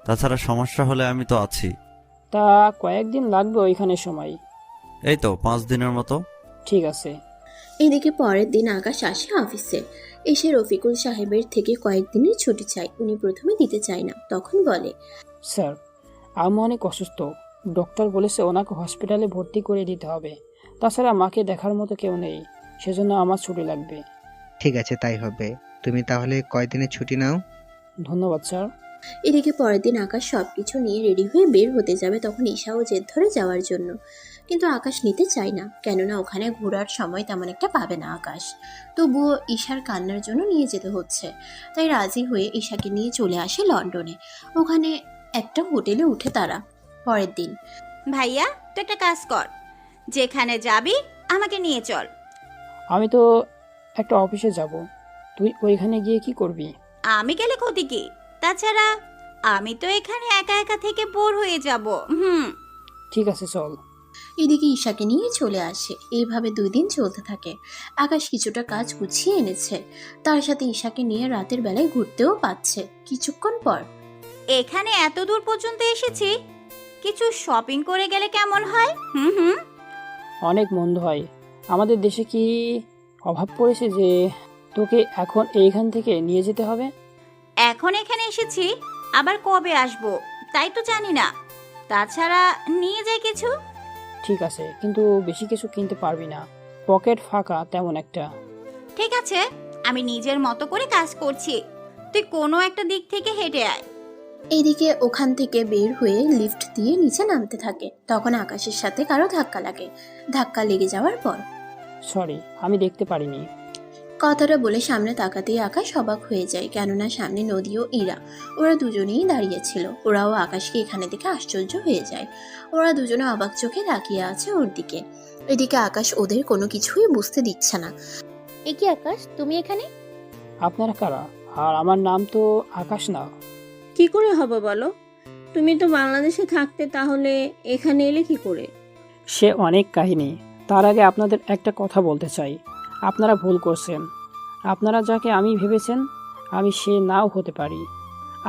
[SPEAKER 11] তাছাড়া সমস্যা হলে আমি তো আছি।
[SPEAKER 2] তা কয়েকদিন লাগবে ওইখানে সময়।
[SPEAKER 11] এই তো 5 দিনের মতো।
[SPEAKER 2] ঠিক আছে।
[SPEAKER 4] এদিকে পরের দিন আকাশ আসে অফিসে। এসে রফিকুল সাহেবের থেকে কয়েকদিনের ছুটি চায়। উনি প্রথমে দিতে চায় না, তখন বলে,
[SPEAKER 2] স্যার, আম্মু অনেক অসুস্থ। ডক্টর বলেছে ওনাকে হসপিটালে ভর্তি করে দিতে হবে। তাছাড়া মাকে দেখার মতো কেউ নেই, সেজন্য আমার ছুটি লাগবে।
[SPEAKER 15] ঠিক আছে, তাই হবে। তুমি তাহলে কয়দিনের ছুটি নাও।
[SPEAKER 2] ধন্যবাদ স্যার।
[SPEAKER 4] এদিকে পরের দিন আকাশ সবকিছু নিয়ে রেডি হয়ে বের হতে যাবে, তখন ঈশাও জেদ ধরে যাওয়ার জন্য। কিন্তু আকাশ নিতে চায় না, কেননা ওখানে ঘোরার সময় তেমন একটা পাবে না আকাশ। তবুও ঈশার কান্নার জন্য নিয়ে যেতে হচ্ছে। তাই রাজি হয়ে ঈশাকে নিয়ে চলে আসে লন্ডনে। ওখানে একটা হোটেলে উঠে তারা। পরের দিন,
[SPEAKER 9] ভাইয়া, তুই একটা কাজ কর, যেখানে যাবি আমাকে নিয়ে চল।
[SPEAKER 2] আমি তো একটা অফিসে যাব, তুই ওইখানে গিয়ে কি করবি?
[SPEAKER 9] আমি গেলে ক্ষতি কি? তাছাড়া আমি তো এখানে একা একা থেকে বোর হয়ে যাব।
[SPEAKER 2] ঠিক আছে, চল।
[SPEAKER 4] এদিকে ঈশাকে নিয়ে চলে আসে। এইভাবে 2 দিন চলতে থাকে। আকাশ কিছুটা কাজ গুছিয়ে এনেছে, তার সাথে ঈশাকে নিয়ে রাতের বেলায় ঘুরতেও পাচ্ছে। কিছুক্ষণ পর,
[SPEAKER 9] এখানে এত দূর পর্যন্ত এসেছি, কিছু শপিং করে গেলে কেমন হয়?
[SPEAKER 2] অনেক মন্দ হয়। আমাদের দেশে কি অভাব পড়েছে যে তোকে এখন এইখান থেকে নিয়ে যেতে হবে?
[SPEAKER 9] এখন এখানে এসেছি, আবার কবে আসবো তাই তো জানি না। তাছাড়া নিয়ে যাই কিছু।
[SPEAKER 2] ঠিক আছে, কিন্তু বেশি কিছু কিনতে পারবি না, পকেট ফাঁকা তেমন একটা।
[SPEAKER 9] ঠিক আছে, আমি নিজের মতো করে কাজ করছি, তুই কোনো একটা দিক থেকে হেঁটে আয়।
[SPEAKER 4] এইদিকে ওখান থেকে বের হয়ে লিফট দিয়ে নিচে নামতে থাকে। তখন আকাশের সাথে কারো ধাক্কা লাগে। ধাক্কা লেগে যাওয়ার পর,
[SPEAKER 2] সরি, আমি দেখতে পারিনি।
[SPEAKER 4] কথাটা বলে সামনে তাকাতেই আকাশ অবাক হয়ে যায়, কেননা সামনে নদী ও ইরা, ওরা দুজনেই দাঁড়িয়েছিল। ওরাও আকাশকে এখানে দেখে আশ্চর্য হয়ে যায়। ওরা দুজনে অবাক চোখে তাকিয়ে আছে ওর দিকে। এদিকে আকাশ ওদের কোনো কিছুই বুঝতে দিচ্ছে না।
[SPEAKER 7] এ কি আকাশ, তুমি এখানে?
[SPEAKER 2] আপনারা কারা? আর আমার নাম তো আকাশ না।
[SPEAKER 5] কি করে হবে বলো? তুমি তো বাংলাদেশে থাকতে, তাহলে এখানে এলে কি করে?
[SPEAKER 2] সে অনেক কাহিনী। তার আগে আপনাদের একটা কথা বলতে চাই। আপনারা ভুল করছেন। আপনারা যাকে আমি ভেবেছেন, আমি সে নাও হতে পারি।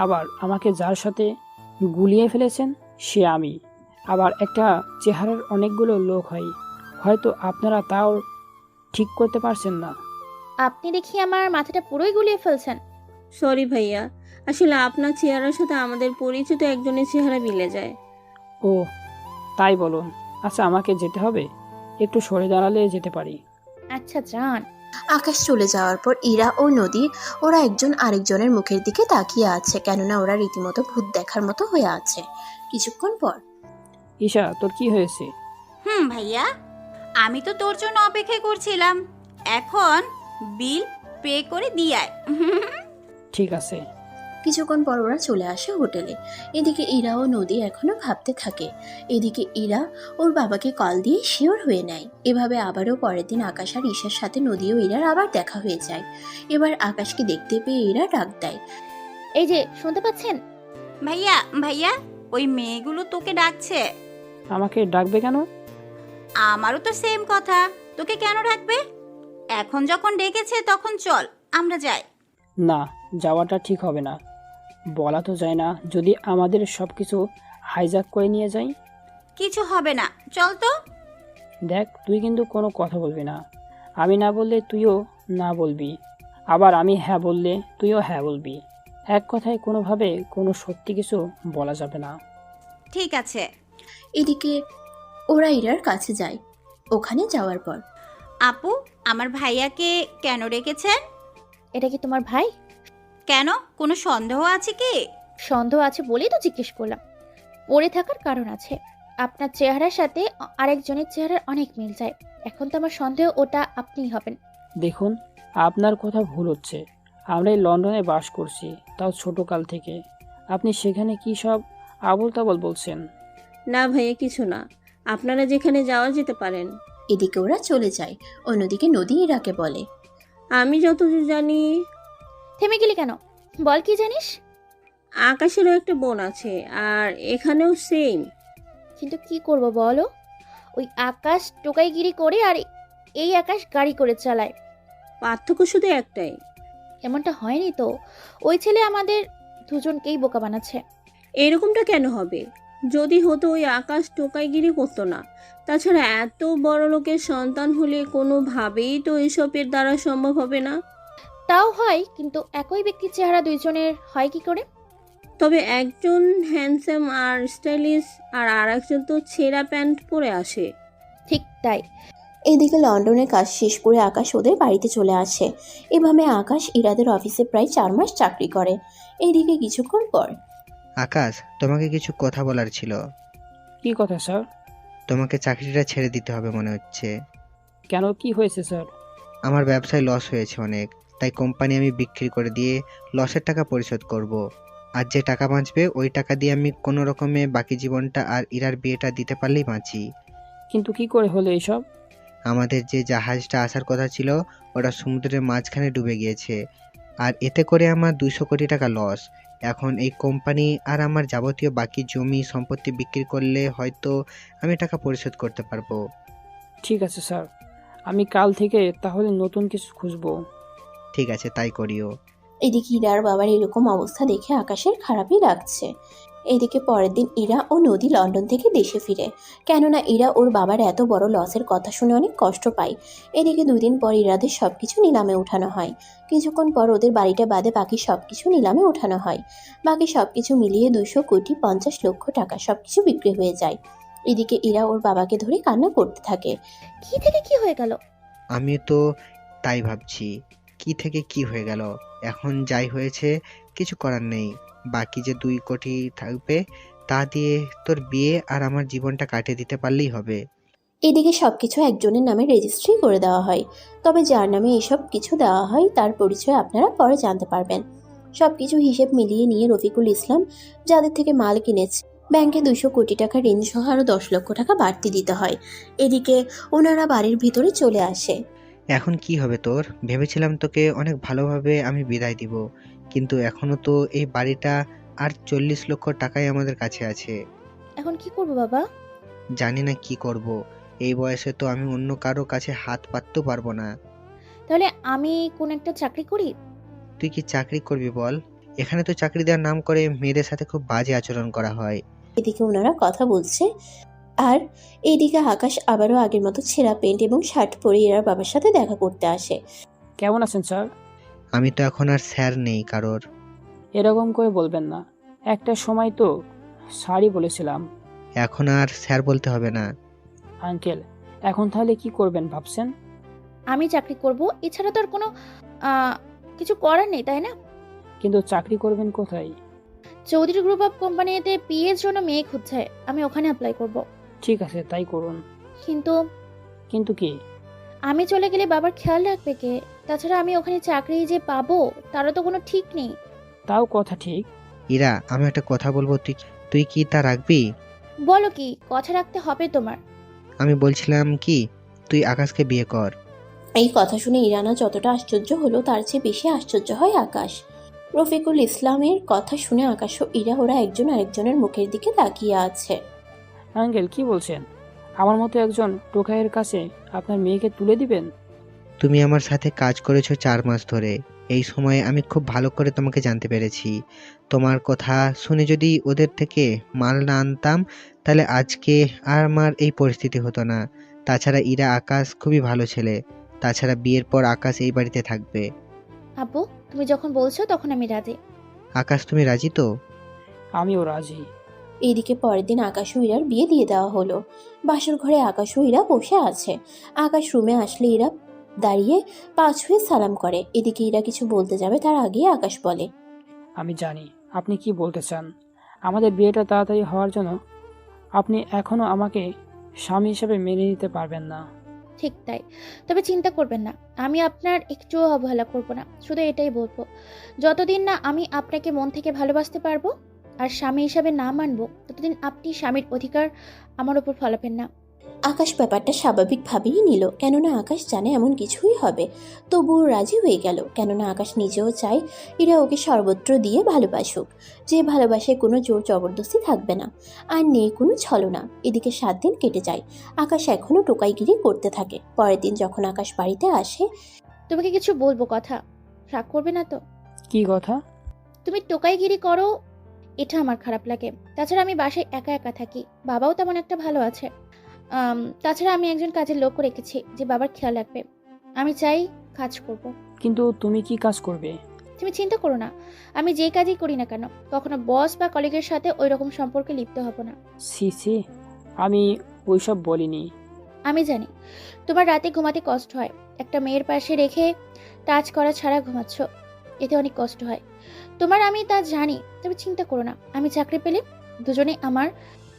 [SPEAKER 2] আবার আমাকে যার সাথে গুলিয়ে ফেলেছেন, সে আমি। আবার একটা চেহারার অনেকগুলো লোক হয়, হয়তো আপনারা তাও ঠিক করতে পারছেন না।
[SPEAKER 7] আপনি দেখি আমার মাথাটা পুরোই গুলিয়ে ফেলছেন।
[SPEAKER 5] সরি ভাইয়া, আসলে আপনার চেহারার সাথে আমাদের পরিচিত একজনের চেহারা মিলে যায়।
[SPEAKER 2] ও তাই বলুন। আচ্ছা, আমাকে যেতে হবে, একটু সরে দাঁড়ালে যেতে পারি।
[SPEAKER 7] আচ্ছা যান।
[SPEAKER 4] আকাশ চলে যাওয়ার পর ইরা ও নদী ওরা একজন আরেকজনের মুখের দিকে তাকিয়ে আছে, কেননা ওরা রীতিমতো ভূত দেখার মতো হয়ে আছে। কিছুক্ষণ পর
[SPEAKER 2] ঈশা, তোর কি হয়েছে?
[SPEAKER 9] ভাইয়া, আমি তো তোর জন্য অপেক্ষা করছিলাম। এখন বিল পে করে দিয়ে আয়।
[SPEAKER 2] ঠিক আছে।
[SPEAKER 4] কিছুক্ষণ পর ওরা চলে আসে হোটেলে। এদিকে ইরা ও নদী এখনো ভাবতে থাকে। এদিকে ইরা ওর বাবাকে কল দিয়ে শিওর হয়ে নেয়। এভাবে আবারও পরের দিন আকাশ আর ঈশার সাথে নদী ও ইরার আবার দেখা হয়ে যায়। এবার আকাশকে দেখতে পেয়ে ইরা ডাক দেয়,
[SPEAKER 7] এই যে শুনতে পাচ্ছেন?
[SPEAKER 9] ভাইয়া ভাইয়া, ওই মেয়েগুলো তোকে ডাকছে।
[SPEAKER 2] আমাকে ডাকবে কেন?
[SPEAKER 9] আমারও তো সেম কথা, তোকে কেন ডাকবে? এখন যখন ডেকেছে তখন চল আমরা যাই।
[SPEAKER 2] না, যাওয়াটা ঠিক হবে না। বলা তো যায় না, যদি আমাদের সব কিছু হাইজ্যাক করে নিয়ে যাই।
[SPEAKER 9] কিছু হবে না, চল তো।
[SPEAKER 2] দেখ, তুই কিন্তু কোনো কথা বলবি না। আমি না বললে তুইও না বলবি, আবার আমি হ্যাঁ বললে তুইও হ্যাঁ বলবি। এক কথায় কোনোভাবে কোনো সত্যি কিছু বলা যাবে না।
[SPEAKER 9] ঠিক আছে।
[SPEAKER 4] এদিকে ওরা ইরার কাছে যায়। ওখানে যাওয়ার পর,
[SPEAKER 9] আপু, আমার ভাইয়াকে কেন রেখেছেন?
[SPEAKER 7] এটা কি তোমার ভাই?
[SPEAKER 9] কেন, কোনো সন্দেহ আছে কি?
[SPEAKER 7] সন্দেহ আছে বলেই তো জিজ্ঞেস করলাম। পড়ে থাকার কারণ আছে। আপনার চেহারার সাথে আরেকজনের চেহারার অনেক মিল যায়। এখন তো আমার সন্দেহ ওটা আপনিই হবেন।
[SPEAKER 2] দেখুন, আপনার কথা ভুল হচ্ছে। আমরা এই লন্ডনে বাস করছি, তাও ছোটকাল থেকে। আপনি সেখানে কি সব আবোল তাবোল বলছেন?
[SPEAKER 5] না ভাইয়া, কিছু না, আপনারা যেখানে যাওয়া যেতে পারেন।
[SPEAKER 4] এদিকে ওরা চলে যায়। অন্যদিকে নদী ইরাকে বলে,
[SPEAKER 5] আমি যতদূর জানি।
[SPEAKER 7] থেমে গেলি কেন? বল কি জানিস?
[SPEAKER 5] আকাশেরও একটা বোন আছে, আর এখানেও সেম।
[SPEAKER 7] কিন্তু কি করব বলো? ওই আকাশ টোকাইগিরি করে আর এই আকাশ গাড়ি করে চালায়।
[SPEAKER 5] পার্থক্য শুধু একটাই।
[SPEAKER 7] এমনটা হয়নি তো। ওই ছেলে আমাদের দুজনকেই বোকা বানাচ্ছে।
[SPEAKER 5] এরকমটা কেন হবে? যদি হতো, ওই আকাশ টোকাইগিরি করতো না। তাছাড়া এত বড় লোকের সন্তান হলে কোনোভাবেই তো এসবের দ্বারা সম্ভব হবে না।
[SPEAKER 7] তাও হয়, কিন্তু একই ব্যক্তির চেহারা দুইজনের হয় কি করে?
[SPEAKER 5] তবে একজন হ্যান্ডসাম আর স্টাইলিশ, আর আরেকজন তো ছেঁড়া প্যান্ট পরে আসে।
[SPEAKER 7] ঠিক তাই।
[SPEAKER 4] এদিকে লন্ডনে কাজ শেষ করে আকাশ ওদের বাড়িতে চলে আসে। এভাবে আকাশ ইরাদের অফিসে প্রায় 4 মাস চাকরি করে। এইদিকে কিছুক্ষণ পর,
[SPEAKER 15] আকাশ, তোমাকে কিছু কথা বলার ছিল।
[SPEAKER 2] কি কথা স্যার?
[SPEAKER 15] তোমাকে চাকরিটা ছেড়ে দিতে হবে মনে হচ্ছে।
[SPEAKER 2] কেন, কি হয়েছে স্যার?
[SPEAKER 15] আমার ব্যবসায় লস হয়েছে অনেক, তাই কোম্পানি আমি বিক্রি করে দিয়ে লসের টাকা পরিশোধ করব। আর যে টাকা বাঁচবে ওই টাকা দিয়ে আমি কোনো রকমে বাকি জীবনটা আর ইরার বিয়েটা দিতে পারলেই বাঁচি।
[SPEAKER 2] কিন্তু কি করে হলো এইসব?
[SPEAKER 15] আমাদের যে জাহাজটা আসার কথা ছিল ওটা সমুদ্রের মাঝখানে ডুবে গিয়েছে, আর এতে করে আমার 200 কোটি টাকা লস। এখন এই কোম্পানি আর আমার যাবতীয় বাকি জমি সম্পত্তি বিক্রি করলে হয়তো আমি টাকা পরিশোধ করতে পারবো।
[SPEAKER 2] ঠিক আছে স্যার, আমি কাল থেকে তাহলে নতুন কিছু খুঁজবো।
[SPEAKER 15] ঠিক আছে, তাই করিও।
[SPEAKER 4] এদিকে ইরার বাবার এরকম অবস্থা দেখে আকাশের খারাপই লাগছে। এদিকে পরের দিন ইরা ও নদী লন্ডন থেকে দেশে ফিরে, কেননা ইরা ওর বাবার এত বড় লসের কথা শুনে অনেক কষ্ট পায়। এদিকে 2 দিন পর ইরাদের সবকিছু নিলামে উঠানো হয়। কিছুক্ষণ পর ওদের বাড়িটা বাদে বাকি সবকিছু নিলামে উঠানো হয়। বাকি সবকিছু মিলিয়ে 200 কোটি 50 লক্ষ টাকা সবকিছু বিক্রি হয়ে যায়। এদিকে ইরা ওর বাবাকে ধরে কান্না করতে থাকে।
[SPEAKER 7] কি থেকে কি হয়ে গেল?
[SPEAKER 15] আমি তো তাই ভাবছি, কি থেকে কি হয়ে গেল। এখন যাই হয়েছে কিছু করার নেই। বাকি যে 2 কোটি থাকবে তা দিয়ে তোর বিয়ে আর আমার জীবনটা কাটিয়ে দিতে পারলেই হবে।
[SPEAKER 4] এদিকে সবকিছু একজনের নামে রেজিস্ট্রি করে দেওয়া হয়। তবে যার নামে এসব কিছু দেওয়া হয় তার পরিচয় আপনারা পরে জানতে পারবেন। সবকিছু হিসেব মিলিয়ে নিয়ে রফিকুল ইসলাম যাদের থেকে মাল কিনেছে ব্যাংকে 200 কোটি টাকা ঋণ সহ আরো 10 লক্ষ টাকা বাড়তি দিতে হয়। এদিকে ওনারা বাড়ির ভিতরে চলে আসে।
[SPEAKER 15] এখন কি হবে তোর? ভেবেছিলাম তোকে অনেক ভালোভাবে আমি বিদায় দিব, কিন্তু এখনো তো এই বাড়িটা আর 40 লক্ষ টাকাই আমাদের কাছে আছে।
[SPEAKER 7] এখন কি করব বাবা?
[SPEAKER 15] জানি না কি করব। এই বয়সে তো আমি অন্য কারো কাছে হাত পাততেও পারবো না।
[SPEAKER 7] তাহলে আমি কোন একটা চাকরি করি?
[SPEAKER 15] তুই কি চাকরি করবি বল? এখানে তো চাকরি দেওয়ার নাম করে মেয়েদের সাথে খুব বাজে আচরণ করা হয়।
[SPEAKER 4] এদিকে ওনারা কথা বলছে, আর এইদিকে আকাশ আবারও আগের মতো ছেঁড়া প্যান্ট এবং শার্ট পরে ইরার বাবার সাথে দেখা করতে আসে।
[SPEAKER 2] কেমন আছেন স্যার?
[SPEAKER 15] আমি তো এখন আর স্যার নেই কারোর।
[SPEAKER 2] এরকম করে বলবেন না। একটা সময় তো স্যারই বলেছিলাম।
[SPEAKER 15] এখন আর স্যার বলতে হবে না।
[SPEAKER 2] আঙ্কেল, এখন তাহলে কি করবেন ভাবছেন?
[SPEAKER 7] আমি চাকরি করব, এছাড়া তো আর কোনো কিছু করার নেই, তাই না?
[SPEAKER 2] কিন্তু চাকরি করবেন কোথায়?
[SPEAKER 7] চৌধুরী গ্রুপ অফ কোম্পানিতে পিএর জন্য মেয়ে খুঁজছে, আমি ওখানে অ্যাপ্লাই করব।
[SPEAKER 2] ঠিক আছে, তাই করুন।
[SPEAKER 7] কিন্তু
[SPEAKER 2] কিন্তু কি?
[SPEAKER 7] আমি চলে গেলে বাবার খেয়াল রাখবে কে? তাছাড়া আমি ওখানে চাকরি যে পাবো তারও তো কোনো ঠিক নেই।
[SPEAKER 2] তাও কথা ঠিক।
[SPEAKER 15] ইরা, আমি একটা কথা বলবো, তুই কি তা রাখবি?
[SPEAKER 7] বলো কি কথা রাখতে হবে তোমার?
[SPEAKER 15] আমি বলছিলাম কি, তুই আকাশকে বিয়ে কর।
[SPEAKER 4] এই কথা শুনে ইরানা যতটা আশ্চর্য হলো তার চেয়ে বেশি আশ্চর্য হয় আকাশ। রফিকুল ইসলামের কথা শুনে আকাশ ও ইরা ওরা একজন আরেকজনের মুখের দিকে তাকিয়ে আছে।
[SPEAKER 2] আঙ্কেল, কি বলছেন? আমার মতো একজন টোকাইয়ের কাছে আপনার মেয়েকে তুলে দিবেন?
[SPEAKER 15] তুমি আমার সাথে কাজ করেছো 4 মাস ধরে। এই সময়ে আমি খুব ভালো করে তোমাকে জানতে পেরেছি। তোমার কথা শুনে যদি ওদের থেকে মাল না আনতাম, তাহলে আজকে আর আমার এই পরিস্থিতি হতো না। তাছাড়া ইরা আকাশ খুবই ভালো ছেলে। তাছাড়া বিয়ের পর আকাশ এই বাড়িতে থাকবে।
[SPEAKER 7] আব্বু, তুমি যখন বলছো তখন আমি রাজি।
[SPEAKER 15] আকাশ, তুমি রাজি তো?
[SPEAKER 2] আমিও রাজি।
[SPEAKER 4] এইদিকে পরের দিন আকাশ ও ইরার বিয়ে দিয়ে দেওয়া হলো। বাসর ঘরে আকাশ ও ইরা বসে আছে। আকাশ রুমে আসলে ইরা দাঁড়িয়ে পা ছুঁয়ে সালাম করে। এদিকে ইরা কিছু বলতে যাবে তার আগে আকাশ বলে,
[SPEAKER 2] আমি জানি আপনি কি বলতে চান। আমাদের বিয়েটা তাড়াতাড়ি হওয়ার জন্য আপনি এখনো আমাকে স্বামী হিসেবে মেনে নিতে পারবেন না।
[SPEAKER 7] ঠিক তাই, তবে চিন্তা করবেন না, আমি আপনার একটুও অবহেলা করব না। শুধু এটাই বলবো, যতদিন না আমি আপনাকে মন থেকে ভালোবাসতে পারবো আর স্বামী হিসাবে না মানবো, ততদিন আপনি স্বামীর অধিকার আমার উপর ফলাবেন না।
[SPEAKER 4] আকাশ ব্যাপারটা স্বাভাবিকভাবেই নিল, কেননা আকাশ জানে এমন কিছুই হবে। তবুও রাজি হয়ে গেল, কেননা আকাশ নিজেও চায় এরা ওকে সর্বত্র দিয়ে ভালোবাসুক। যে ভালোবাসায় কোনো জোর জবরদস্তি থাকবে না, আর নেই কোনো ছলনা। এদিকে 7 দিন কেটে যায়। আকাশ এখনও টোকাইগিরি করতে থাকে। পরের দিন যখন আকাশ বাড়িতে আসে,
[SPEAKER 7] তোমাকে কিছু বলবো, কথা রাগ করবে না তো?
[SPEAKER 2] কি কথা?
[SPEAKER 7] তুমি টোকাইগিরি করো, এটা আমার খারাপ লাগে। তাছাড়া আমি বাসায় একা একা থাকি, বাবাও তেমন একটা ভালো আছে। তাছাড়া আমি একজন কাজের লোক রেখেছি যে বাবার খেয়াল রাখবে। আমি চাই কাজ করব।
[SPEAKER 2] কিন্তু তুমি কি কাজ করবে?
[SPEAKER 7] তুমি চিন্তা করো না, আমি যে কাজই করি না কেন কখনো বস বা কলিগের সাথে ওই রকম সম্পর্কে লিপ্ত হব না।
[SPEAKER 2] সি সি, আমি ওইসব বলিনি।
[SPEAKER 7] আমি জানি তোমার রাতে ঘুমাতে কষ্ট হয়, একটা মেয়ের পাশে রেখে টাচ করা ছাড়া ঘুমাচ্ছ, এতে অনেক কষ্ট হয় তোমার, আমি তা জানি। তবে চিন্তা করো না, আমি চাকরি পেলে দুজনে আমার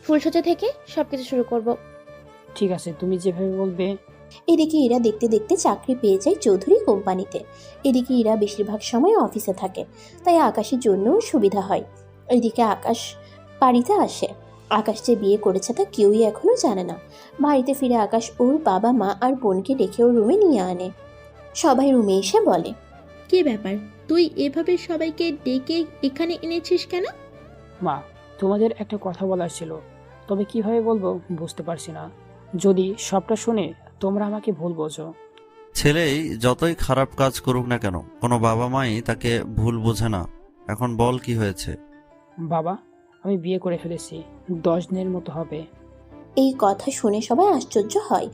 [SPEAKER 7] ফুলসজ্জা থেকে সবকিছু শুরু করব।
[SPEAKER 2] ঠিক আছে, তুমি যেভাবে বলবে।
[SPEAKER 4] এদিকে ইরা দেখতে দেখতে চাকরি পেয়ে যায় চৌধুরী কোম্পানিতে। এদিকে ইরা বেশিরভাগ সময় অফিসে থাকে, তাই আকাশের জন্যও সুবিধা হয়। এদিকে আকাশ বাড়িতে আসে। আকাশ যে বিয়ে করেছে তা কেউই এখনো জানে না। বাড়িতে ফিরে আকাশ ওর বাবা মা আর বোনকে ডেকে ওর রুমে নিয়ে আনে। সবাই রুমে এসে বলে,
[SPEAKER 10] কি ব্যাপার, তুই এভাবে সবাইকে ডেকে এখানে এনেছিস কেন?
[SPEAKER 2] মা, তোমাদের একটা কথা বলার ছিল, তবে কিভাবে বলবো বুঝতে পারছি না। যদি সবটা শুনে তোমরা আমাকে ভুল বোঝো।
[SPEAKER 11] ছেলেই যতই খারাপ কাজ করুক না কেন, কোনো বাবা মাই তাকে ভুল বোঝে না। এখন বল, কি হয়েছে?
[SPEAKER 2] বাবা, আমি বিয়ে করে ফেলেছি, 10 দিনের মতো হবে।
[SPEAKER 4] এই কথা শুনে সবাই আশ্চর্য হয়।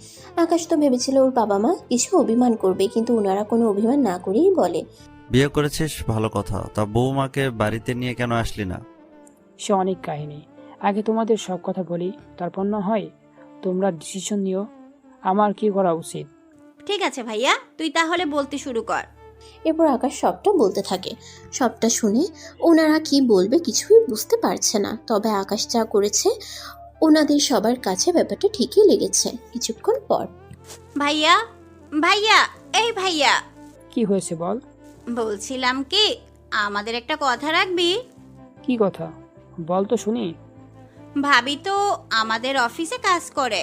[SPEAKER 4] আকাশ তো ভেবেছিল ওর বাবা মা কিছু অভিমান করবে, কিন্তু ওনারা কোনো অভিমান না করেই বলে,
[SPEAKER 11] বিয়ে করেছিস ভালো কথা, তা বৌমাকে বাড়িতে নিয়ে কেন আসলি না?
[SPEAKER 2] সে অনেক কাহিনী, আগে তোমাদের সব কথা বলি, তারপর না হয় তোমরা ডিসিশন নিও আমার কি করা উচিত।
[SPEAKER 9] ঠিক আছে ভাইয়া, তুই তাহলে বলতে শুরু কর।
[SPEAKER 4] এরপর আকাশ সবটা বলতে থাকে। সবটা শুনে ওনারা কি বলবে কিছুই বুঝতে পারছে না। তবে আকাশ যা করেছে ওনাদের সবার কাছে ব্যাপারটা ঠিকই লেগেছে। কিছুক্ষণ পর,
[SPEAKER 9] ভাইয়া ভাইয়া এই ভাইয়া,
[SPEAKER 2] কি হয়েছে বল।
[SPEAKER 9] বলছিলাম কি, আমাদের একটা কথা রাখবি?
[SPEAKER 2] কি কথা বল তো শুনি।
[SPEAKER 9] ভাবি তো আমাদের অফিসে কাজ করে।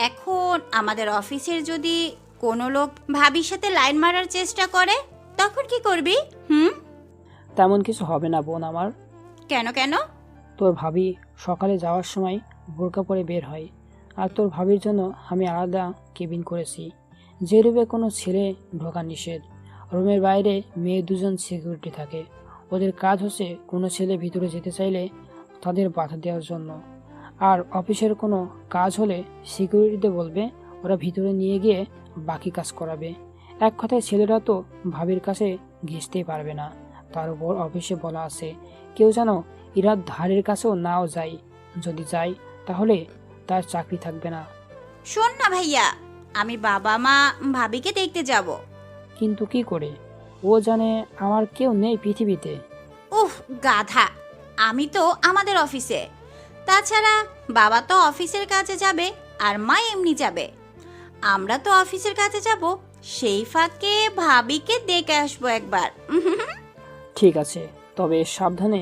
[SPEAKER 9] এখন আমাদের অফিসের যদি কোনো লোক ভাবির সাথে লাইন মারার চেষ্টা করে, তখন কি করবি?
[SPEAKER 2] তেমন কিছু হবে না বোন আমার।
[SPEAKER 9] কেন কেন?
[SPEAKER 2] তোর ভাবি সকালে যাওয়ার সময় বোরকা পরে বের হয়, আর তোর ভাবির জন্য আমি আলাদা কেবিন করেছি, যে রুমে কোনো ছেলে ঢোকা নিষেধ। রুমের বাইরে মেয়ে 2জন সিকিউরিটি থাকে। ওদের কাজ হচ্ছে কোনো ছেলে ভিতরে যেতে চাইলে তাদের বাধা দেওয়ার জন্য। আর অফিসের কোনো কাজ হলে সিকিউরিটিতে বলবে, ওরা ভিতরে নিয়ে গিয়ে বাকি কাজ করাবে। এক কথায় ছেলেরা তো ভাবির কাছে ঘেঁষতেই পারবে না, তার উপর অফিসে বলা আছে কেউ যেন ইরার ধারের কাছেও নাও যায়। যদি যায় তাহলে তার চাকরি থাকবে না।
[SPEAKER 9] শোন না ভাইয়া, আমি বাবা মা ভাবিকে দেখতে যাব।
[SPEAKER 2] কিন্তু কি করে? ও জানে আমার কেউ নেই পৃথিবীতে।
[SPEAKER 9] উফ গাধা, আমি তো আমাদের অফিসে। তাছাড়া বাবা তো অফিসের কাজে যাবে আর মা এমনি যাবে। আমরা তো অফিসের কাজে যাব, সেই ফাঁকে ভাবিকে দেখে আসবো একবার।
[SPEAKER 2] ঠিক আছে, তবে সাবধানে,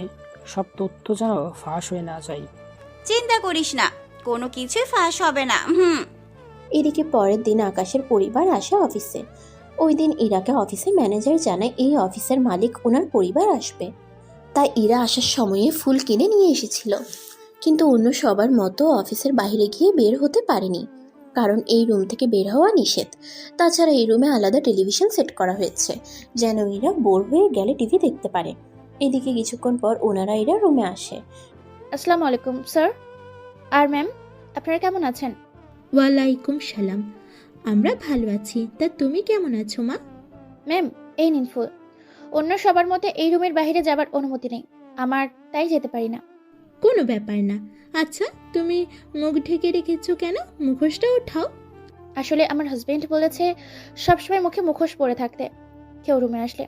[SPEAKER 2] সব তথ্য যেন ফাঁস হয়ে না যায়।
[SPEAKER 9] চিন্তা করিস না, কোনো কিছুই ফাঁস হবে না।
[SPEAKER 4] এদিকে পরের দিন আকাশের পরিবার আসে অফিসে। ওই দিন ইরাকে অফিসের ম্যানেজার জানায় এই অফিসের মালিক ওনার পরিবার আসবে। তাই ইরা আসার সময়ে ফুল কিনে নিয়ে এসেছিল, কিন্তু অন্য সবার মতো অফিসের বাইরে গিয়ে বের হতে পারেনি, কারণ এই রুম থেকে বের হওয়া নিষেধ। তাছাড়া এই রুমে আলাদা টেলিভিশন সেট করা হয়েছে যেন ইরা বোর হয়ে গেলে টিভি দেখতে পারে। এদিকে কিছুক্ষণ পর ওনারা ইরা রুমে আসে।
[SPEAKER 7] আসসালামু আলাইকুম স্যার আর ম্যাম, আপনারা কেমন আছেন?
[SPEAKER 10] ওয়ালাইকুম সালাম। আমরা ভালো আছি, তা তুমি কেমন আছো মা?
[SPEAKER 7] ম্যাম, এই নিন ফুল। অন্য সবার মধ্যে এই রুমের বাইরে যাবার অনুমতি নেই আমার, তাই যেতে পারি না।
[SPEAKER 10] কোনো ব্যাপার না। আচ্ছা, তুমি মুখ ঢেকে রেখেছো কেন? মুখোশটা ওঠাও।
[SPEAKER 7] আসলে আমার হাজবেন্ড বলেছে সবসময় মুখে মুখোশ পরে থাকতে কেউ রুমে আসলে।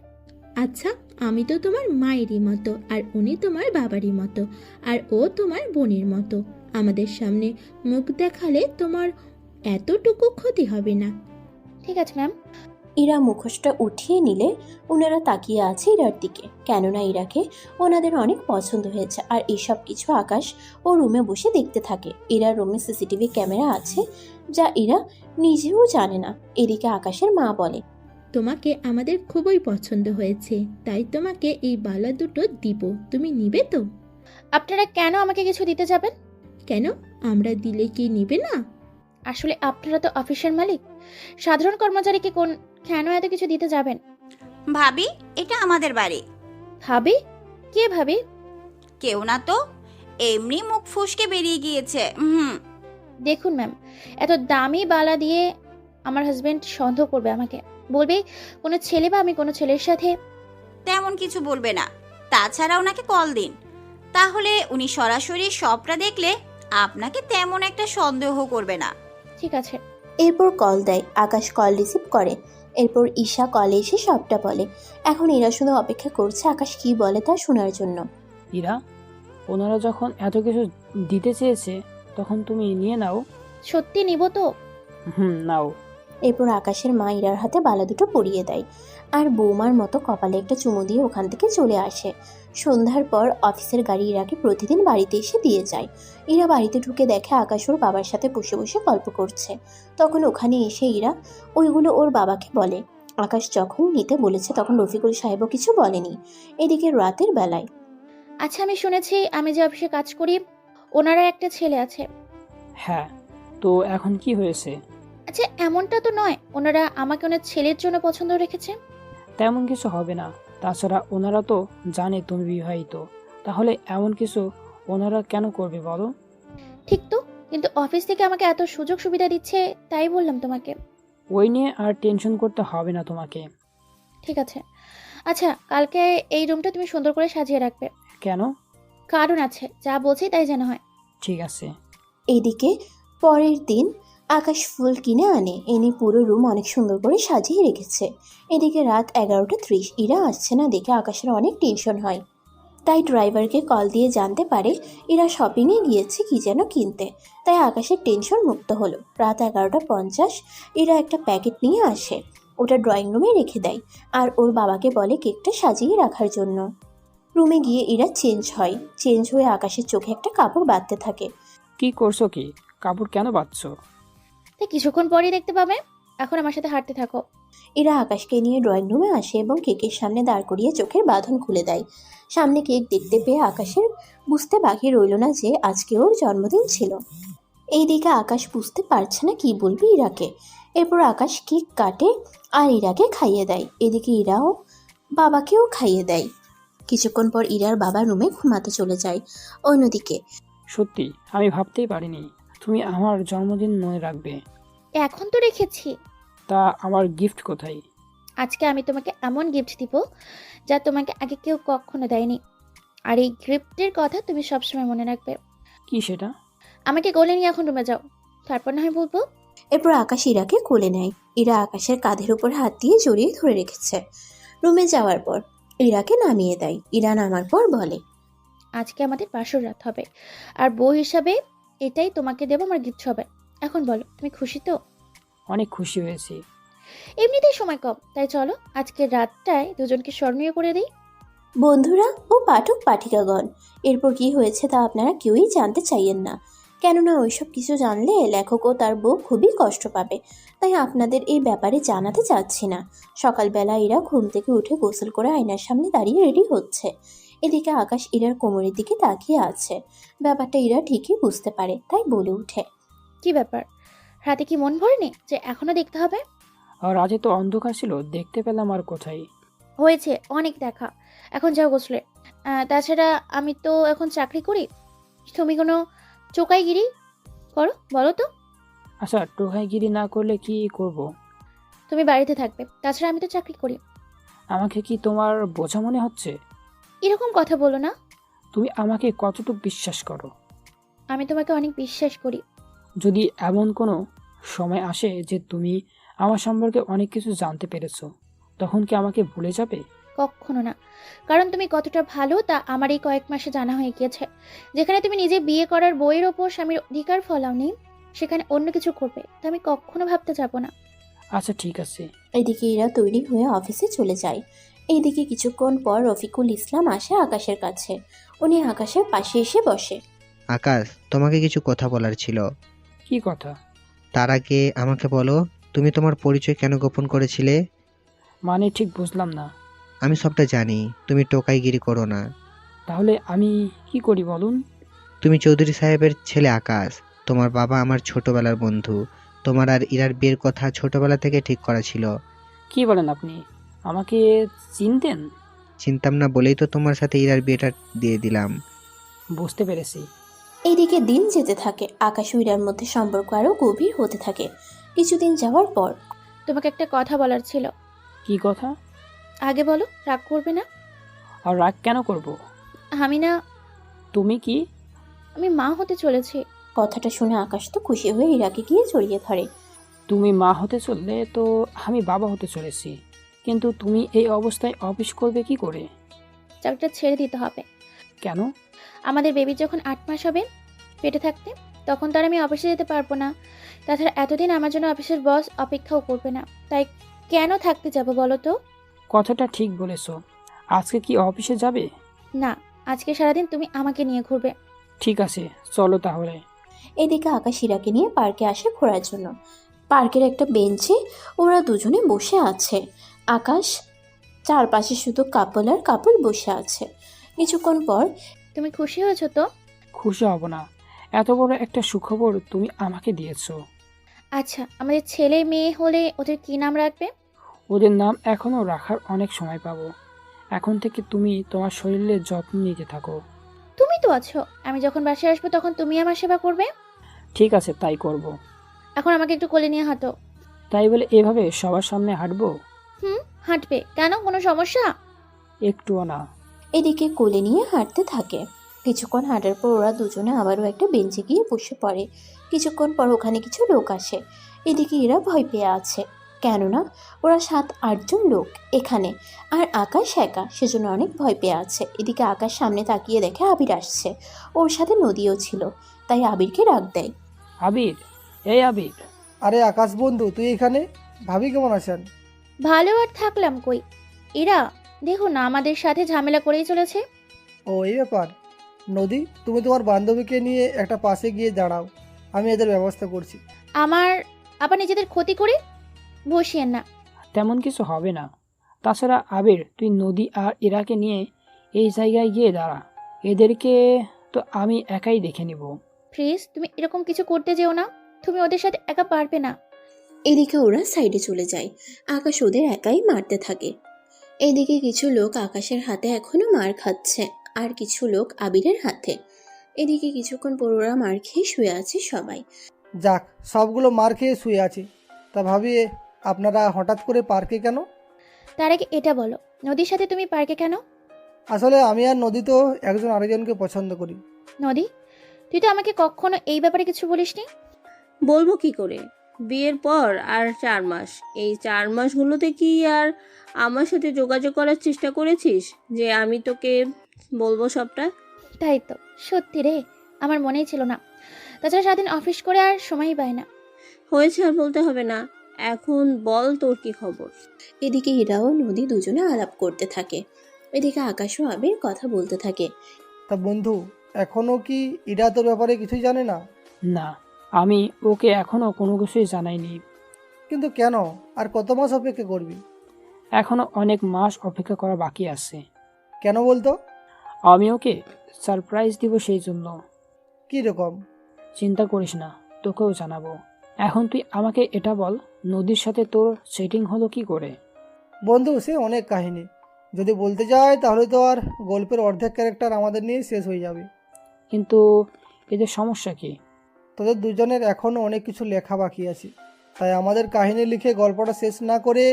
[SPEAKER 10] আচ্ছা, আমি তো তোমার মায়েরই মতো, আর উনি তোমার বাবারই মতো, আর ও তোমার বোনের মতো। আমাদের সামনে মুখ দেখালে তোমার এতটুকু ক্ষতি হবে না।
[SPEAKER 7] ঠিক আছে ম্যাম।
[SPEAKER 4] ইরা মুখোশটা উঠিয়ে নিলে ওনারা তাকিয়ে আছে ইরার দিকে, কেননা ইরাকে ওনাদের অনেক পছন্দ হয়েছে। আর এইসব কিছু আকাশ ও রুমে বসে দেখতে থাকে। ইরার রুমে সিসিটিভি ক্যামেরা আছে যা ইরা নিজেও জানে না। এদিকে আকাশের মা বলে,
[SPEAKER 10] তোমাকে আমাদের খুবই পছন্দ হয়েছে, তাই তোমাকে এই বালা দুটো দিব, তুমি নিবে তো?
[SPEAKER 7] আপনারা কেন আমাকে কিছু দিতে যাবেন?
[SPEAKER 10] কেন, আমরা দিলে কি নিবে না?
[SPEAKER 7] আসলে আপনারা তো অফিসের মালিক, সাধারণ কর্মচারীকে কেন এত কিছু দিতে যাবেন?
[SPEAKER 9] ভাবি, এটা আমাদের বাড়ি।
[SPEAKER 7] ভাবি? কে ভাবি?
[SPEAKER 9] কেউ না তো, এমনি মুখ ফুসকে বেরিয়ে গিয়েছে।
[SPEAKER 7] দেখুন ম্যাম, এত দামি বালা দিয়ে আমার হাজবেন্ড সন্দেহ করবে আমাকে, বলবে কোনো ছেলে বা আমি কোনো ছেলের সাথে।
[SPEAKER 9] তেমন কিছু বলবে না। তাছাড়া ওনাকে কল দিন, তাহলে উনি সরাসরি সবটা দেখলে আপনাকে তেমন একটা সন্দেহ করবে না।
[SPEAKER 7] ঠিক আছে।
[SPEAKER 4] এরপর কল দেয়। আকাশ কল রিসিভ করে। এরপর ঈশা কলে এসে সবটা বলে। এখন ইরা শুধু অপেক্ষা করছে আকাশ কি বলে তা শোনার জন্য।
[SPEAKER 2] ইরা, ওনারা যখন এত কিছু দিতে চেয়েছে তখন তুমি নিয়ে নাও।
[SPEAKER 7] সত্যি নিব তো?
[SPEAKER 2] নাও।
[SPEAKER 4] এরপর আকাশের মা ইরার হাতে বালা দুটো পরিয়ে দেয় আর বৌমার মতো কপালে একটা চুমু দিয়ে ওখান থেকে চলে আসে। সন্ধ্যার পর অফিসের গাড়ি ইরাকে প্রতিদিন বাড়িতে এসে দিয়ে যায়। ইরা বাড়িতে ঢুকে দেখে আকাশ ওর বাবার সাথে বসে বসে গল্প করছে। তখন ওখানে এসে ইরা ওইগুলো ওর বাবাকে বলে। আকাশ যখন নিতে বলেছে তখন রফিকুল সাহেবও কিছু বলেনি। এদিকে রাতের বেলায়,
[SPEAKER 7] আচ্ছা, আমি শুনেছি আমি যে অফিসে কাজ করি ওনারা একটা ছেলে আছে।
[SPEAKER 2] হ্যাঁ, তো এখন কি হয়েছে?
[SPEAKER 7] আচ্ছা, এমনটা তো নয় ওনারা আমাকে ওনার ছেলের জন্য পছন্দ রেখেছে?
[SPEAKER 2] তেমন কিছু হবে না। তাছাড়া ওনারা তো জানে তুমি বিবাহিত, তাহলে এমন কিছু ওনারা কেন করবে বলো?
[SPEAKER 7] ঠিক তো, কিন্তু অফিস থেকে আমাকে এত সুযোগ সুবিধা দিচ্ছে তাই বললাম তোমাকে।
[SPEAKER 2] ওই নিয়ে আর টেনশন করতে হবে না তোমাকে।
[SPEAKER 7] ঠিক আছে। আচ্ছা, কালকে এই রুমটা তুমি সুন্দর করে সাজিয়ে রাখবে।
[SPEAKER 2] কেন?
[SPEAKER 7] কারণ আছে, যা বলছি তাই যেন হয়।
[SPEAKER 2] ঠিক আছে।
[SPEAKER 4] এদিকে পরের দিন আকাশ ফুল কিনে আনে, এনে পুরো রুম অনেক সুন্দর করে সাজিয়ে রেখেছে। এদিকে রাত 11:30, ইরা আসছে না দেখে আকাশের অনেক টেনশন হয়। তাই ড্রাইভারকে কল দিয়ে জানতে পারে ইরা শপিংয়ে গিয়েছে কি যেন কিনতে। তাই আকাশের টেনশন মুক্ত হলো। রাত 11:50 ইরা একটা প্যাকেট নিয়ে আসে, ওটা ড্রয়িং রুমে রেখে দেয় আর ওর বাবাকে বলে কেকটা সাজিয়ে রাখার জন্য। রুমে গিয়ে ইরা চেঞ্জ হয়। চেঞ্জ হয়ে আকাশের চোখে একটা কাপড় বাঁধতে থাকে।
[SPEAKER 2] কি করছো? কি কাপড় কেন বাঁধছো?
[SPEAKER 7] তাই কিছুক্ষণ পরেই দেখতে পাবে। এখন আমার সাথে হাঁটতে থাকো।
[SPEAKER 4] এরা আকাশকে নিয়ে ড্রয়িং রুমে আসে এবং কেকের সামনে দাঁড় করিয়ে চোখের বাঁধন খুলে দেয়। সামনে কেক দেখতে পেয়ে আকাশের বুঝতে বাকি রইল না যে আজকে ওর জন্মদিন ছিল। এইদিকে আকাশ বুঝতে পারছে না কি বলবে ইরাকে। এরপর আকাশ কেক কাটে আর ইরাকে খাইয়ে দেয়। এদিকে ইরাও বাবাকেও খাইয়ে দেয়। কিছুক্ষণ পর ইরার বাবা রুমে ঘুমাতে চলে যায়। অন্যদিকে,
[SPEAKER 2] সত্যি আমি ভাবতেই পারিনি তুমি আমার জন্মদিন মনে রাখবে।
[SPEAKER 7] এখন তো রেখেছি।
[SPEAKER 2] তা আমার গিফট কোথায়?
[SPEAKER 7] আজকে আমি তোমাকে এমন গিফট দিব যা তোমাকে আগে কেউ কখনো দেয়নি। আর এই গিফটের কথা তুমি সবসময় মনে রাখবে।
[SPEAKER 2] কি সেটা?
[SPEAKER 7] আমাকে কোলে নিয়ে এখন রুমে যাও, তারপর না হয় বলবো।
[SPEAKER 4] এরপর আকাশ ইরাকে কোলে নেয়। ইরা আকাশের কাঁধের উপর হাত দিয়ে জড়িয়ে ধরে রেখেছে। রুমে যাওয়ার পর ইরাকে নামিয়ে দেয়। ইরা নামার পর বলে,
[SPEAKER 7] আজকে আমাদের বাসর রাত হবে, আর বউ হিসাবে এটাই তোমাকে দেবো আমার গিফট হবে। এখন বলো, তুমি খুশি তো?
[SPEAKER 2] অনেক খুশি হয়েছি।
[SPEAKER 7] এমনিতেই সময় কম, তাই চলো আজকের রাতটায় দুজনকে স্মরণীয় করে দিই।
[SPEAKER 4] বন্ধুরা ও পাঠক পাঠিকাগণ, এরপর কি হয়েছে তা আপনারা কেউই জানতে চাইয়েন না, কেননা ওইসব কিছু জানলে লেখক ও তার বউ খুবই কষ্ট পাবে। তাই আপনাদের এই ব্যাপারে জানাতে চাচ্ছি না। সকালবেলা ইরা ঘুম থেকে উঠে গোসল করে আয়নার সামনে দাঁড়িয়ে রেডি হচ্ছে। এদিকে আকাশ ইরার কোমরের দিকে তাকিয়ে আছে। ব্যাপারটা ইরা ঠিকই বুঝতে পারে, তাই বলে উঠে,
[SPEAKER 7] কি ব্যাপার, রাতে কি মন ভরেনি যে এখনো দেখতে হবে?
[SPEAKER 2] আর রাতে তো অন্ধকার ছিল, দেখতে পেলাম আর কোথায়।
[SPEAKER 7] হয়েছে অনেক দেখা, এখন যাও গোসলে। তাছাড়া আমি তো এখন চাকরি করি, তুমি কোনো চোকাইগিরি করো বলো তো?
[SPEAKER 2] আচ্ছা, টোকাইগিরি না করলে কি করব?
[SPEAKER 7] তুমি বাড়িতে থাকবে, তাছাড়া আমি তো চাকরি করি।
[SPEAKER 2] আমাকে কি তোমার বোঝা মনে হচ্ছে?
[SPEAKER 7] এরকম কথা বলো না।
[SPEAKER 2] তুমি আমাকে কতটুকু বিশ্বাস করো?
[SPEAKER 7] আমি তোমাকে অনেক বিশ্বাস করি।
[SPEAKER 2] যদি এমন কোনো সময় আসে যে তুমি আমার সম্পর্কে অনেক কিছু জানতে পেরেছো, তখন কি আমাকে ভুলে যাবে?
[SPEAKER 7] কখনো না, কারণ তুমি কতটা ভালো তা আমার এই কয়েক মাসে জানা হয়ে গিয়েছে। যেখানে তুমি নিজে বিয়ে করার বইয়ের ওপর স্বামীর অধিকার ফলাওনি, সেখানে অন্য কিছু করবে তা আমি কখনো ভাবতে যাব না।
[SPEAKER 2] আচ্ছা ঠিক আছে।
[SPEAKER 4] এদিকে ইরা তৈরি হয়ে অফিসে চলে যায়। এইদিকে কিছুক্ষণ পর রফিকুল ইসলাম আসে আকাশের কাছে। উনি আকাশের পাশে এসে বসে।
[SPEAKER 15] আকাশ, তোমাকে কিছু কথা বলার ছিল।
[SPEAKER 2] কি কথা?
[SPEAKER 15] তার আগে আমাকে বলো, তুমি তোমার পরিচয় কেন গোপন করেছিলে?
[SPEAKER 2] মানে ঠিক বুঝলাম না।
[SPEAKER 15] আমি সবটা জানি, তুমি টোকাইগিরি করো না।
[SPEAKER 2] তাহলে আমি কি করি বলুন?
[SPEAKER 15] তুমি চৌধুরী সাহেবের ছেলে আকাশ। তোমার বাবা আমার ছোটবেলার বন্ধু। তোমার আর ইরার বিয়ের কথা ছোটবেলা থেকে ঠিক করা ছিল।
[SPEAKER 2] কি বলেন আপনি? আমাকে চিনতেন?
[SPEAKER 15] চিনতাম না বলেই তো তোমার সাথে ইরার বিয়েটা দিয়ে দিলাম।
[SPEAKER 2] বুঝতে পেরেছি।
[SPEAKER 4] এইদিকে দিন যেতে থাকে। আকাশ ও ইরার মধ্যে সম্পর্ক আরো গভীর হতে থাকে। কিছুদিন যাওয়ার পর,
[SPEAKER 7] তোমাকে একটা কথা বলার ছিল।
[SPEAKER 2] কি কথা?
[SPEAKER 7] আগে বলো, রাগ করবে না?
[SPEAKER 2] আর রাগ কেন করব?
[SPEAKER 7] আমি না,
[SPEAKER 2] তুমি কি?
[SPEAKER 7] আমি মা হতে চলেছি।
[SPEAKER 4] কথাটা শুনে আকাশ তো খুশি হয়ে ইরাকে গিয়ে জড়িয়ে ধরে।
[SPEAKER 2] তুমি মা হতে চললে তো আমি বাবা হতে চলেছি, কিন্তু তুমি এই অবস্থায় অফিস করবে কি করে?
[SPEAKER 7] চাকরিটা ছেড়ে দিতে হবে।
[SPEAKER 2] কেন?
[SPEAKER 7] আমাদের বেবি যখন 8 মাস হবে পেটে থাকতে, তখন তো আর আমি অফিসে যেতে পারবো না। তাছাড়া এতদিন আমার জন্য অফিসের বস অপেক্ষাও করবে না, তাই কেন থাকতে যাব বলো তো?
[SPEAKER 2] কথাটা ঠিক বলেছো। আজকে কি অফিসে যাবে?
[SPEAKER 7] না, আজকে সারাদিন তুমি আমাকে নিয়ে ঘুরবে।
[SPEAKER 2] ঠিক আছে, চলো তাহলে।
[SPEAKER 4] এদিকে আকাশ ইরাকে নিয়ে পার্কে আসে ঘোরার জন্য। পার্কের একটা বেঞ্চে ওরা দুজনে বসে আছে। আকাশ চারপাশে শুধু কাপল আর কাপল বসে আছে। কিছুক্ষণ পর,
[SPEAKER 7] তুমি খুশি হয়েছো তো?
[SPEAKER 2] খুশি হব না? এত বড় একটা সুখবর তুমি আমাকে দিয়েছো।
[SPEAKER 7] আচ্ছা, আমাদের ছেলে মেয়ে হলে ওদের কি নাম রাখবে?
[SPEAKER 2] ওদের নাম এখনো রাখার অনেক সময় পাবো। এখন থেকে তুমি তোমার শরীরের যত্ন নিতে থাকো।
[SPEAKER 7] তুমি তো আছো, আমি যখন বাসায় আসবো তখন তুমি আমার সেবা করবে।
[SPEAKER 2] ঠিক আছে, তাই করব।
[SPEAKER 7] এখন আমাকে একটু কোলে নিয়ে হাঁটো।
[SPEAKER 2] তাই বলে এভাবে সবার সামনে হাঁটবো?
[SPEAKER 7] হাঁটবে কেন, কোনো সমস্যা?
[SPEAKER 2] একটুও না।
[SPEAKER 4] এদিকে কোলে নিয়ে হাঁটতে থাকে। কিছুক্ষণ হাঁটার পর ওরা দুজনে আবারও একটা বেঞ্চে গিয়ে বসে পড়ে। কিছুক্ষণ পর ওখানে কিছু লোক আসে। এদিকে এরা ভয় পেয়ে আছে, কেননা ওরা 7-8 জন লোক এখানে, আর আকাশ একা, সেজন্য অনেক ভয় পেয়ে আছে। এদিকে আকাশ সামনে তাকিয়ে দেখে আবির আসছে। ওর সাথে নদীও ছিল, তাই আবিরকে ডাক দেয়।
[SPEAKER 2] আবির, এই আবির।
[SPEAKER 8] আরে আকাশ বন্ধু, তুই এখানে? ভাবি কেমন আছেন?
[SPEAKER 7] ভালো আর থাকলাম কই, এরা দেখো না আমাদের সাথে ঝামেলা করেই চলেছে।
[SPEAKER 8] ও এই ব্যাপার। নদী, তুমি তোমার বান্ধবীকে নিয়ে একটা পাশে গিয়ে দাঁড়াও, আমি এদের ব্যবস্থা করছি।
[SPEAKER 7] আমার আবার নিজেদের ক্ষতি করে বসিয়েন না।
[SPEAKER 2] তেমন কিছু হবে না। তাছাড়া আবির, তুই নদী আর ইরাকে নিয়ে এই জায়গায় গিয়ে দাঁড়া। এদেরকে তো আমি একাই দেখে নিব।
[SPEAKER 7] প্লিজ তুমি এরকম কিছু করতে যেও না, তুমি ওদের সাথে একা পারবে না।
[SPEAKER 4] এদিকে ওরা সাইডে চলে যায়। আকাশ ওদের একাই মারতে থাকে। এদিকে কিছু লোক আকাশের হাতে এখনো মার খাচ্ছে, আর কিছু লোক আবিরের হাতে। এদিকে কিছুক্ষণ পর ওরা মার খেয়ে শুয়ে আছে সবাই।
[SPEAKER 8] যাক, সবগুলো মার খেয়ে শুয়ে আছি। তা ভাবি, আপনারা হঠাৎ করে পার্কে কেন?
[SPEAKER 7] তার আগে এটা বলো, নদীর সাথে তুমি পার্কে কেন?
[SPEAKER 8] আসলে আমি আর নদী তো একজন আরেকজনকে পছন্দ করি।
[SPEAKER 7] নদী, তুই তো আমাকে কখনো এই ব্যাপারে কিছু বলিসনি।
[SPEAKER 5] বলবো কি করে? বিয়ের পর আর 4 মাস, এই 4 মাসগুলোতে কি আর আমার সাথে যোগাযোগ করার চেষ্টা করেছিস যে আমি তোকে বলবো সবটা?
[SPEAKER 7] তাই তো, সত্যি রে, আমার মনেই ছিল না। তাছাড়া সারাদিন অফিস করে আর সময়ই পায় না।
[SPEAKER 5] হয়েছে, আর বলতে হবে না। এখন বল তোর কি খবর?
[SPEAKER 4] এদিকে ইরা ও নদী দুজনে আলাপ করতে থাকে। এদিকে আকাশ ও আবির কথা বলতে থাকে।
[SPEAKER 8] তা বন্ধু, এখনো কি ইরা তোর ব্যাপারে কিছুই জানে না?
[SPEAKER 2] না, আমি ওকে এখনো কোনো কিছুই জানাইনি।
[SPEAKER 8] কিন্তু কেন? আর কত মাস অপেক্ষা করবি?
[SPEAKER 2] এখনো অনেক মাস অপেক্ষা করা বাকি আছে।
[SPEAKER 8] কেন বলতো?
[SPEAKER 2] আমি ওকে সারপ্রাইজ দিব, সেই জন্য।
[SPEAKER 8] কি রকম?
[SPEAKER 2] চিন্তা করিস না, তোকেও জানাবো। এখন তুই আমাকে এটা বল, নদীর সাথে তোর সেটিং হলো কি করে?
[SPEAKER 8] বন্ধু, সে অনেক কাহিনী। যদি বলতে যাই তাহলে তো আর গল্পের অর্ধেক ক্যারেক্টার আমাদের নিয়ে শেষ হয়ে যাবে।
[SPEAKER 2] কিন্তু এদের সমস্যা কি?
[SPEAKER 8] তোদের দুজনের এখনও অনেক কিছু লেখা বাকি আছে, তাই আমাদের কাহিনী লিখে গল্পটা শেষ না করে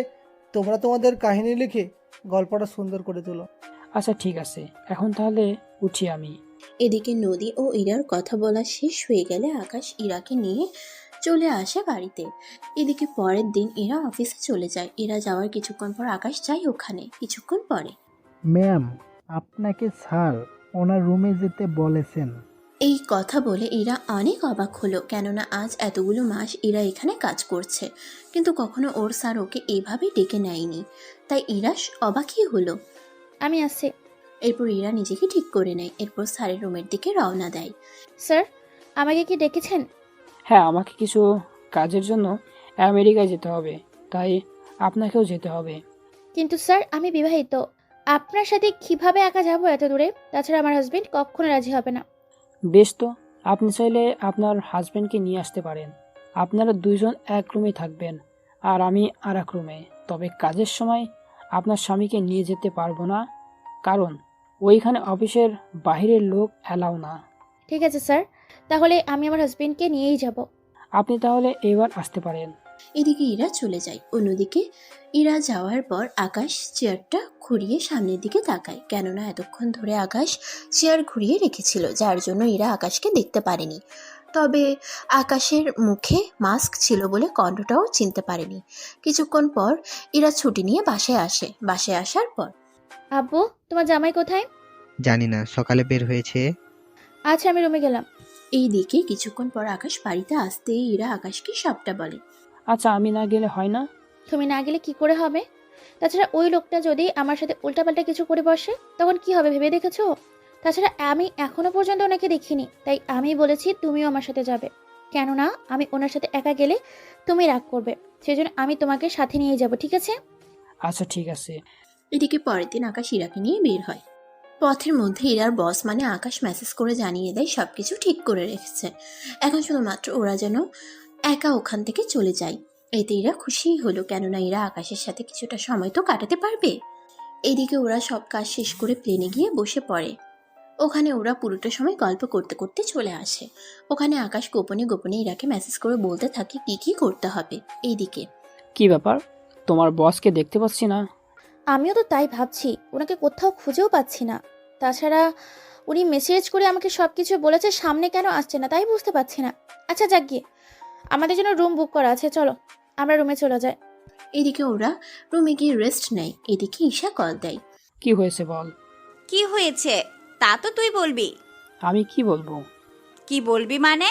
[SPEAKER 8] তোমরা তোমাদের কাহিনী লিখে গল্পটা সুন্দর করে তোলো।
[SPEAKER 2] আচ্ছা ঠিক আছে, এখন তাহলে উঠি আমি।
[SPEAKER 4] এদিকে নদী ও ইরার কথা বলা শেষ হয়ে গেলে আকাশ ইরাকে নিয়ে চলে আসে বাড়িতে। এদিকে পরের দিন ইরা অফিসে চলে যায়। ইরা যাওয়ার কিছুক্ষণ পর আকাশ যায় ওখানে। কিছুক্ষণ পরে,
[SPEAKER 16] ম্যাম, আপনাকে স্যার ওনার রুমে যেতে বলেছেন।
[SPEAKER 4] এই কথা বলে ইরা অনেক অবাক হলো, কেননা আজ এতগুলো মাস ইরা এখানে কাজ করছে, কিন্তু কখনো ওর স্যার ওকে এইভাবে ডেকে নেয়নি। তাই ইরা অবাকই হলো।
[SPEAKER 7] আমি আসছি।
[SPEAKER 4] এরপর ইরা নিজেকে ঠিক করে নেয়। এরপর স্যারের রুমের দিকে রওনা দেয়।
[SPEAKER 7] স্যার, আমাকে কি ডেকেছেন?
[SPEAKER 2] হ্যাঁ, আমাকে কিছু কাজের জন্য আমেরিকায় যেতে হবে, তাই আপনাকেও যেতে হবে।
[SPEAKER 7] কিন্তু স্যার, আমি বিবাহিত। আপনার সাথে কিভাবে একা যাবো এত দূরে? তাছাড়া আমার হাজবেন্ড কখনো রাজি হবে না।
[SPEAKER 2] বেশ তো, আপনি চাইলে আপনার হাজব্যান্ডকে নিয়ে আসতে পারেন। আপনারা দুইজন এক রুমে থাকবেন আর আমি আর এক রুমে। তবে কাজের সময় আপনার স্বামীকে নিয়ে যেতে পারবো না, কারণ ওইখানে অফিসের বাইরের লোক অ্যালাউ না।
[SPEAKER 7] ঠিক আছে স্যার, তাহলে আমি আমার হাজবেন্ডকে নিয়েই যাব।
[SPEAKER 2] আপনি তাহলে এবার আসতে পারেন।
[SPEAKER 4] এদিকে ইরা চলে যায়। অন্যদিকে ইরা যাওয়ার পর আকাশ চেয়ারটা ঘুরিয়ে সামনের দিকে তাকায়, কেননা এতক্ষণ ধরে আকাশ চেয়ার ঘুরিয়ে রেখেছিল, যার জন্য ইরা আকাশকে দেখতে পারেনি। তবে আকাশের মুখে মাস্ক ছিল বলে কণ্ঠটাও চিনতে পারেনি। কিছুক্ষণ পর ইরা ছুটি নিয়ে বাসায় আসে। বাসায় আসার পর,
[SPEAKER 7] আব্বু, তোমার জামাই কোথায়?
[SPEAKER 15] জানি না, সকালে বের হয়েছে।
[SPEAKER 7] আচ্ছা, আমি রুমে গেলাম।
[SPEAKER 4] এইদিকে কিছুক্ষণ পর আকাশ বাড়িতে আসতেই ইরা আকাশকে সবটা বলে।
[SPEAKER 2] আচ্ছা, আমি না গেলে হয় না?
[SPEAKER 7] তুমি না গেলে কি করে হবে? তাছাড়া ওই লোকটা যদি আমার সাথে উল্টাপাল্টা কিছু করে বসে, তখন কি হবে ভেবে দেখেছো? তাছাড়া আমি এখনো পর্যন্ত ওনাকে দেখিনি, তাই আমি বলেছি তুমিও আমার সাথে যাবে। কেননা আমি ওনার সাথে একা গেলে তুমি রাগ করবে, সেজন্য আমি তোমাকে সাথে নিয়ে যাব, ঠিক আছে?
[SPEAKER 2] আচ্ছা ঠিক আছে।
[SPEAKER 4] এদিকে পরের দিন আকাশ ইরাকে নিয়ে বের হয়। পথের মধ্যে ইরার বস মানে আকাশ মেসেজ করে জানিয়ে দেয় সবকিছু ঠিক করে রেখেছে। এখন শুধুমাত্র ওরা যেন একা ওখান থেকে চলে যায়। এতে ইরা খুশিই হলো, কেননা ইরা আকাশের সাথে কিছুটা সময় তো কাটাতে পারবে। এদিকে ওরা সব কাজ শেষ করে প্লেনে গিয়ে বসে পড়ে। ওখানে ওরা পুরোটা সময় গল্প করতে করতে চলে আসে। ওখানে আকাশ গোপনে গোপনে ইরাকে মেসেজ করে বলতে থাকে কি কি করতে হবে। এইদিকে,
[SPEAKER 2] কি ব্যাপার, তোমার বসকে দেখতে পাচ্ছি না?
[SPEAKER 7] আমিও তো তাই ভাবছি, ওনাকে কোথাও খুঁজেও পাচ্ছি না। তাছাড়া উনি মেসেজ করে আমাকে সব কিছু বলেছে, সামনে কেন আসছে না তাই বুঝতে পারছি না। আচ্ছা যাক গিয়ে, আমাদের জন্য রুম বুক করা আছে, চলো আমরা রুমে চলে যাই।
[SPEAKER 4] এদিকে ওরা রুমে গিয়ে রেস্ট নেয়। এদিকে ঈশা কল দেয়।
[SPEAKER 2] কি হয়েছে বল।
[SPEAKER 9] কি হয়েছে তা তো তুই বলবি।
[SPEAKER 2] আমি কি বলবো?
[SPEAKER 9] কি বলবি মানে?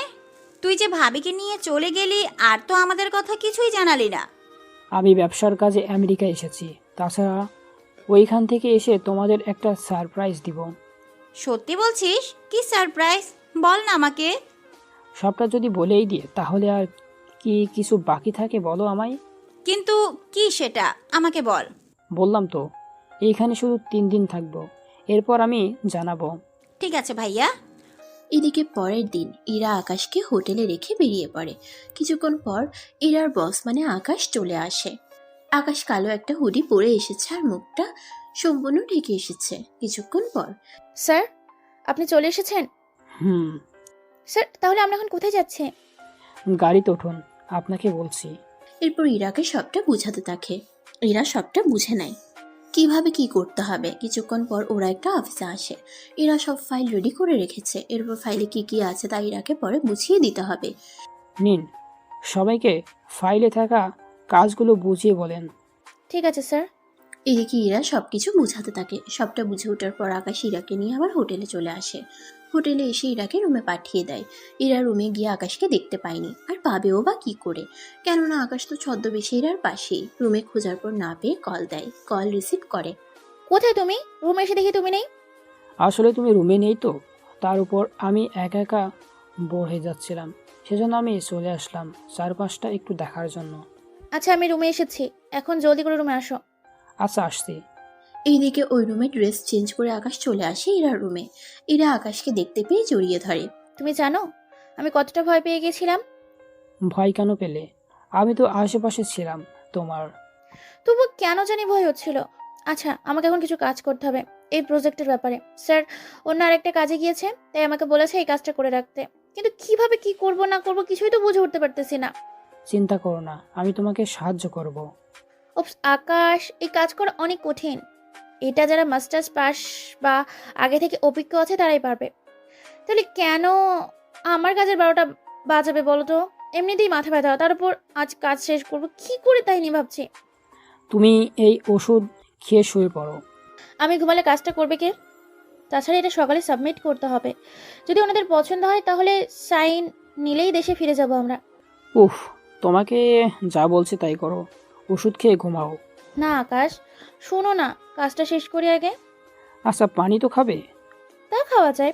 [SPEAKER 9] তুই যে ভাবিকে নিয়ে চলে গেলি আর তো আমাদের কথা কিছুই জানালি না।
[SPEAKER 2] আমি ব্যবসার কাজে আমেরিকায় এসেছি, তাছাড়া ওইখান থেকে এসে তোমাদের একটা সারপ্রাইজ দিব।
[SPEAKER 9] সত্যি বলছিস? কি সারপ্রাইজ বল না আমাকে।
[SPEAKER 2] সবটা যদি বলেই দিয়ে তাহলে আর কি কিছু বাকি থাকে বলো আমায়।
[SPEAKER 9] কিন্তু কি সেটা আমাকে বল।
[SPEAKER 2] বললাম তো, এইখানে শুধু 3 দিন থাকবো, এরপর আমি জানাবো।
[SPEAKER 9] ঠিক আছে ভাইয়া।
[SPEAKER 4] এদিকে পরের দিন ইরা আকাশকে হোটেলে রেখে বেরিয়ে পড়ে। কিছুক্ষণ পর ইরার বস মানে আকাশ চলে আসে। আকাশ কালো একটা হুডি পরে এসেছে আর মুখটা সম্পূর্ণ ঢেকে এসেছে। কিছুক্ষণ পর,
[SPEAKER 7] স্যার, আপনি চলে এসেছেন? স্যার, তাহলে আমরা এখন কোথায় যাচ্ছি?
[SPEAKER 2] গাড়িতে উঠুন, আপনাকে বলছি।
[SPEAKER 4] এরপর ইরাকে সবটা বুঝাতে থাকে। এরা সবটা বুঝে নেয় কিভাবে কি করতে হবে। কিছুক্ষণ পর ওরা একটা অফিসে আসে। এরা সব ফাইল রেডি করে রেখেছে। এরপর ফাইলে কি কি আছে তা ইরাকে পরে বুঝিয়ে দিতে হবে।
[SPEAKER 2] নিন, সবাইকে ফাইলে থাকা কাজগুলো বুঝিয়ে বলেন।
[SPEAKER 7] ঠিক আছে স্যার।
[SPEAKER 4] এদিকে ইরা সবকিছু বুঝাতে থাকে। সবটা বুঝে ওঠার পর আকাশ ইরাকে নিয়ে আবার হোটেলে চলে আসে। হোটেলে এসে ইরাকে রুমে পাঠিয়ে দেয়। ইরা রুমে গিয়ে আকাশকে দেখতে পায়নি, আর পাবেও বা কি করে, কেননা আকাশ তো ছদ্মবেশে ইরার পাশেই। রুমে খোঁজার পর না পেয়ে কল দেয়। কল রিসিভ করে।
[SPEAKER 7] কোথায় তুমি? রুমে এসে দেখি তুমি নেই।
[SPEAKER 2] আসলে তুমি রুমে নেই তো, তার উপর আমি একা একা বোর হয়ে যাচ্ছিলাম, সেজন্য আমি চলে আসলাম চারপাশটা একটু দেখার জন্য।
[SPEAKER 7] আচ্ছা, আমি রুমে এসেছি, এখন জলদি করে রুমে আসো।
[SPEAKER 2] আচ্ছা, আসছি।
[SPEAKER 4] এইদিকে ওই রুমে ড্রেস চেঞ্জ করে আকাশ চলে আসে ইরার রুমে। ইরা আকাশকে দেখতে পেয়ে জড়িয়ে ধরে।
[SPEAKER 7] তুমি জানো আমি কতটা ভয় পেয়ে গেছিলাম?
[SPEAKER 2] ভয় কেন পেলে? আমি তো আশেপাশে ছিলাম তোমার।
[SPEAKER 7] তবু কেন জানি ভয় হচ্ছিল। আচ্ছা, আমাকে এখন কিছু কাজ করতে হবে এই প্রজেক্টের ব্যাপারে। স্যার অন্য আরেকটা কাজে গিয়েছে, তাই আমাকে বলেছে এই কাজটা করে রাখতে। কিন্তু কিভাবে কি করব না করব কিছুই তো বুঝে উঠতে পারতেছি না।
[SPEAKER 2] চিন্তা করো না, আমি তোমাকে সাহায্য করব।
[SPEAKER 7] ওপস আকাশ, এই কাজ করা অনেক কঠিন। এটা যারা মাস্টার্স পাস বা আগে থেকে অভিজ্ঞ আছে তারাই পারবে। তাহলে কেন আমার কাজের 12টা বাজাবে বলো তো? এমনিতেই মাথা ব্যথা, তার উপর আজ কাজ শেষ করব কি করে তাই নিয়ে ভাবছি।
[SPEAKER 2] তুমি এই ওষুধ খেয়ে শুয়ে পড়ো।
[SPEAKER 7] আমি ঘুমালে কাজটা করবে কে? তাছাড়া এটা সকালে সাবমিট করতে হবে। যদি ওনাদের পছন্দ হয় তাহলে সাইন নিলেই দেশে ফিরে যাব আমরা।
[SPEAKER 2] উফ, তোমাকে যা বলছি তাই করো, ওষুধ খেয়ে ঘুমাও।
[SPEAKER 7] না আকাশ, শোনো না, কাজটা শেষ করি আগে।
[SPEAKER 2] আচ্ছা, পানি তো খাবে?
[SPEAKER 7] তা খাওয়া যায়।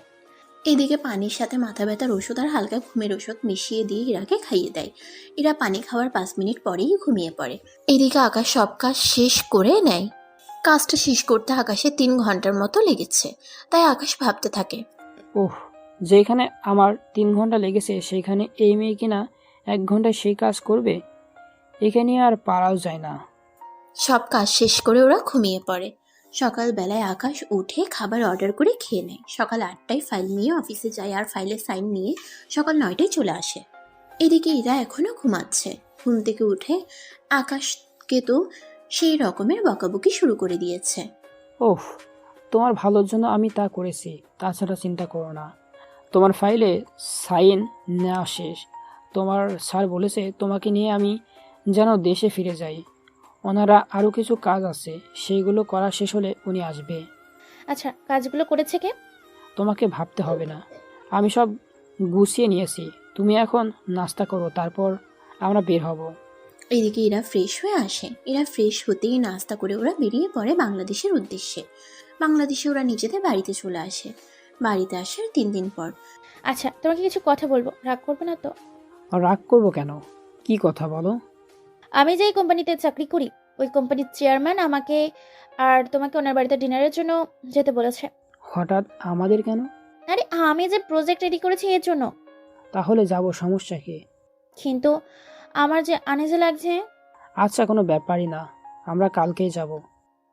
[SPEAKER 4] এদিকে পানির সাথে মাথা ব্যথার ওষুধ আর হালকা ঘুমের ওষুধ মিশিয়ে দিয়ে ইরাকে খাইয়ে দেয়। ইরা পানি খাওয়ার 5 মিনিট পরেই ঘুমিয়ে পড়ে। এদিকে আকাশ সব কাজ শেষ করে নেয়। কাজটা শেষ করতে আকাশে 3 ঘন্টার মতো লেগেছে। তাই আকাশ ভাবতে থাকে,
[SPEAKER 2] ওহ, যেখানে আমার 3 ঘন্টা লেগেছে সেখানে এই মেয়ে কিনা 1 ঘন্টায় সেই কাজ করবে। এখানে আর পারাও যায় না।
[SPEAKER 4] সব কাজ শেষ করে ওরা ঘুমিয়ে পড়ে। সকালবেলায় আকাশ উঠে খাবার অর্ডার করে খেয়ে নেয়। সকাল 8টায় ফাইল নিয়ে অফিসে যায় আর ফাইলের সাইন নিয়ে সকাল 9টায় চলে আসে। এদিকে ইরা এখনো ঘুমাচ্ছে। ঘুম থেকে উঠে আকাশকে তো সেই রকমের বকাবকি শুরু করে দিয়েছে।
[SPEAKER 2] ওহ, তোমার ভালোর জন্য আমি তা করেছি, তাছাড়া চিন্তা করো না। তোমার ফাইলে সাইন নেওয়া শেষ। তোমার স্যার বলেছে তোমাকে নিয়ে আমি যেন দেশে ফিরে যাই। ওনারা আরও কিছু কাজ আছে, সেইগুলো করা শেষ হলে উনি আসবে।
[SPEAKER 7] আচ্ছা, কাজগুলো করেছে কে?
[SPEAKER 2] তোমাকে ভাবতে হবে না, আমি সব গুছিয়ে নিয়েছি। তুমি এখন নাস্তা করো, তারপর আমরা বের হব।
[SPEAKER 4] এদিকে এরা ফ্রেশ হয়ে আসে। এরা ফ্রেশ হতেই নাস্তা করে ওরা বেরিয়ে পড়ে বাংলাদেশের উদ্দেশ্যে। বাংলাদেশে ওরা নিজেদের বাড়িতে চলে আসে। বাড়িতে আসার 3 দিন পর।
[SPEAKER 7] আচ্ছা, তোমাকে কিছু কথা বলবো, রাগ করবে না তো?
[SPEAKER 2] রাগ করবো কেন? কি কথা বলো।
[SPEAKER 7] আমি যেই কোম্পানিতে চাকরি করি ওই কোম্পানির চেয়ারম্যান আমাকে আর তোমাকে ওনার বাড়িতে ডিনারের জন্য যেতে বলেছে।
[SPEAKER 2] হঠাৎ আমাদের কেন?
[SPEAKER 7] আরে আমি যে প্রজেক্ট রেডি করেছি এর জন্য।
[SPEAKER 2] তাহলে যাব, সমস্যা কি?
[SPEAKER 7] কিন্তু আমার যে আনইজি লাগছে।
[SPEAKER 2] আচ্ছা, কোনো ব্যাপারই না, আমরা কালকেই যাব।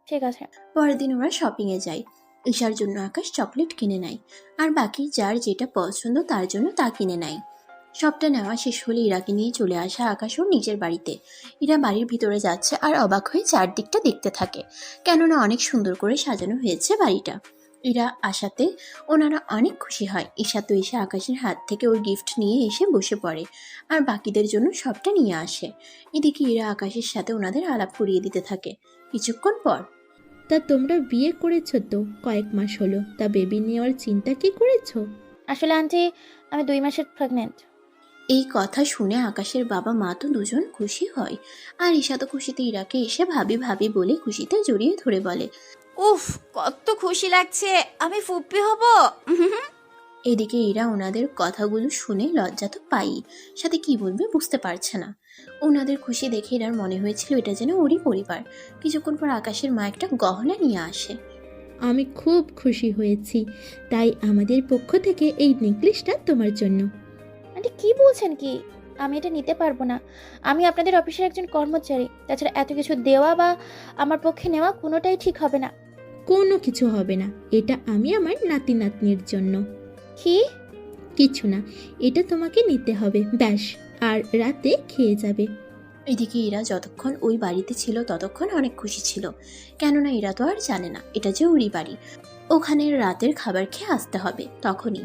[SPEAKER 7] ঠিক আছে।
[SPEAKER 4] পরের দিন ওরা শপিংয়ে যায়। ঈশার জন্য আকাশ চকলেট কিনে নেয়, আর বাকি যার যেটা পছন্দ তার জন্য তা কিনে নেয়। সবটা নেওয়া শেষ হলে ইরাকে নিয়ে চলে আসে আকাশ ওর নিজের বাড়িতে। ইরা বাড়ির ভিতরে যাচ্ছে আর অবাক হয়ে চারদিকটা দেখতে থাকে, কেননা অনেক সুন্দর করে সাজানো হয়েছে বাড়িটা। ইরা আসাতে ওনারা অনেক খুশি হয়। ঈশা তো এসে আকাশের হাত থেকে ওর গিফট নিয়ে এসে বসে পড়ে আর বাকিদের জন্য সবটা নিয়ে আসে। এদিকে ইরা আকাশের সাথে ওনাদের আলাপ করিয়ে দিতে থাকে। কিছুক্ষণ পর,
[SPEAKER 10] তা তোমরা বিয়ে করেছো তো কয়েক মাস হলো, তা বেবি নেওয়ার চিন্তা কি করেছো?
[SPEAKER 7] আসলে আন্টি, আমি 2 মাসের প্রেগনেন্ট।
[SPEAKER 4] এই কথা শুনে আকাশের বাবা মা তো দুজন খুশি হয়। আর ঈশা তো খুশিতে ইরাকে এসে ভাবি ভাবি বলে খুশিতে জড়িয়ে ধরে বলে,
[SPEAKER 9] উফ, কত খুশি লাগছে, আমি ফুপ্পি হব।
[SPEAKER 4] এদিকে ইরা ওনাদের কথাগুলো শুনে লজ্জা তো পাই, সাথে কি বলবে বুঝতে পারছে না। ওনাদের খুশি দেখে ইরার মনে হয়েছিল এটা যেন ওরই পরিবার। কিছুক্ষণ পর আকাশের মা একটা গহনা নিয়ে আসে।
[SPEAKER 10] আমি খুব খুশি হয়েছি, তাই আমাদের পক্ষ থেকে এই নেকলেসটা তোমার জন্য।
[SPEAKER 7] আন্টি কি বলছেন কি? আমি এটা নিতে পারবো না। আমি আপনাদের অফিসের একজন কর্মচারী। তাছাড়া এত কিছু দেওয়া বা আমার পক্ষে নেওয়া কোনোটাই ঠিক হবে না।
[SPEAKER 10] কোনো কিছু হবে না, এটা আমি আমার নাতি নাতনির জন্য।
[SPEAKER 7] কি?
[SPEAKER 10] কিছু না, এটা তোমাকে নিতে হবে ব্যাস, আর রাতে খেয়ে যাবে।
[SPEAKER 4] এদিকে ইরা যতক্ষণ ওই বাড়িতে ছিল ততক্ষণ অনেক খুশি ছিল, কেননা ইরা তো আর জানে না এটা যে ওরই বাড়ি। ওখানে রাতের খাবার খেয়ে আসতে হবে তখনই।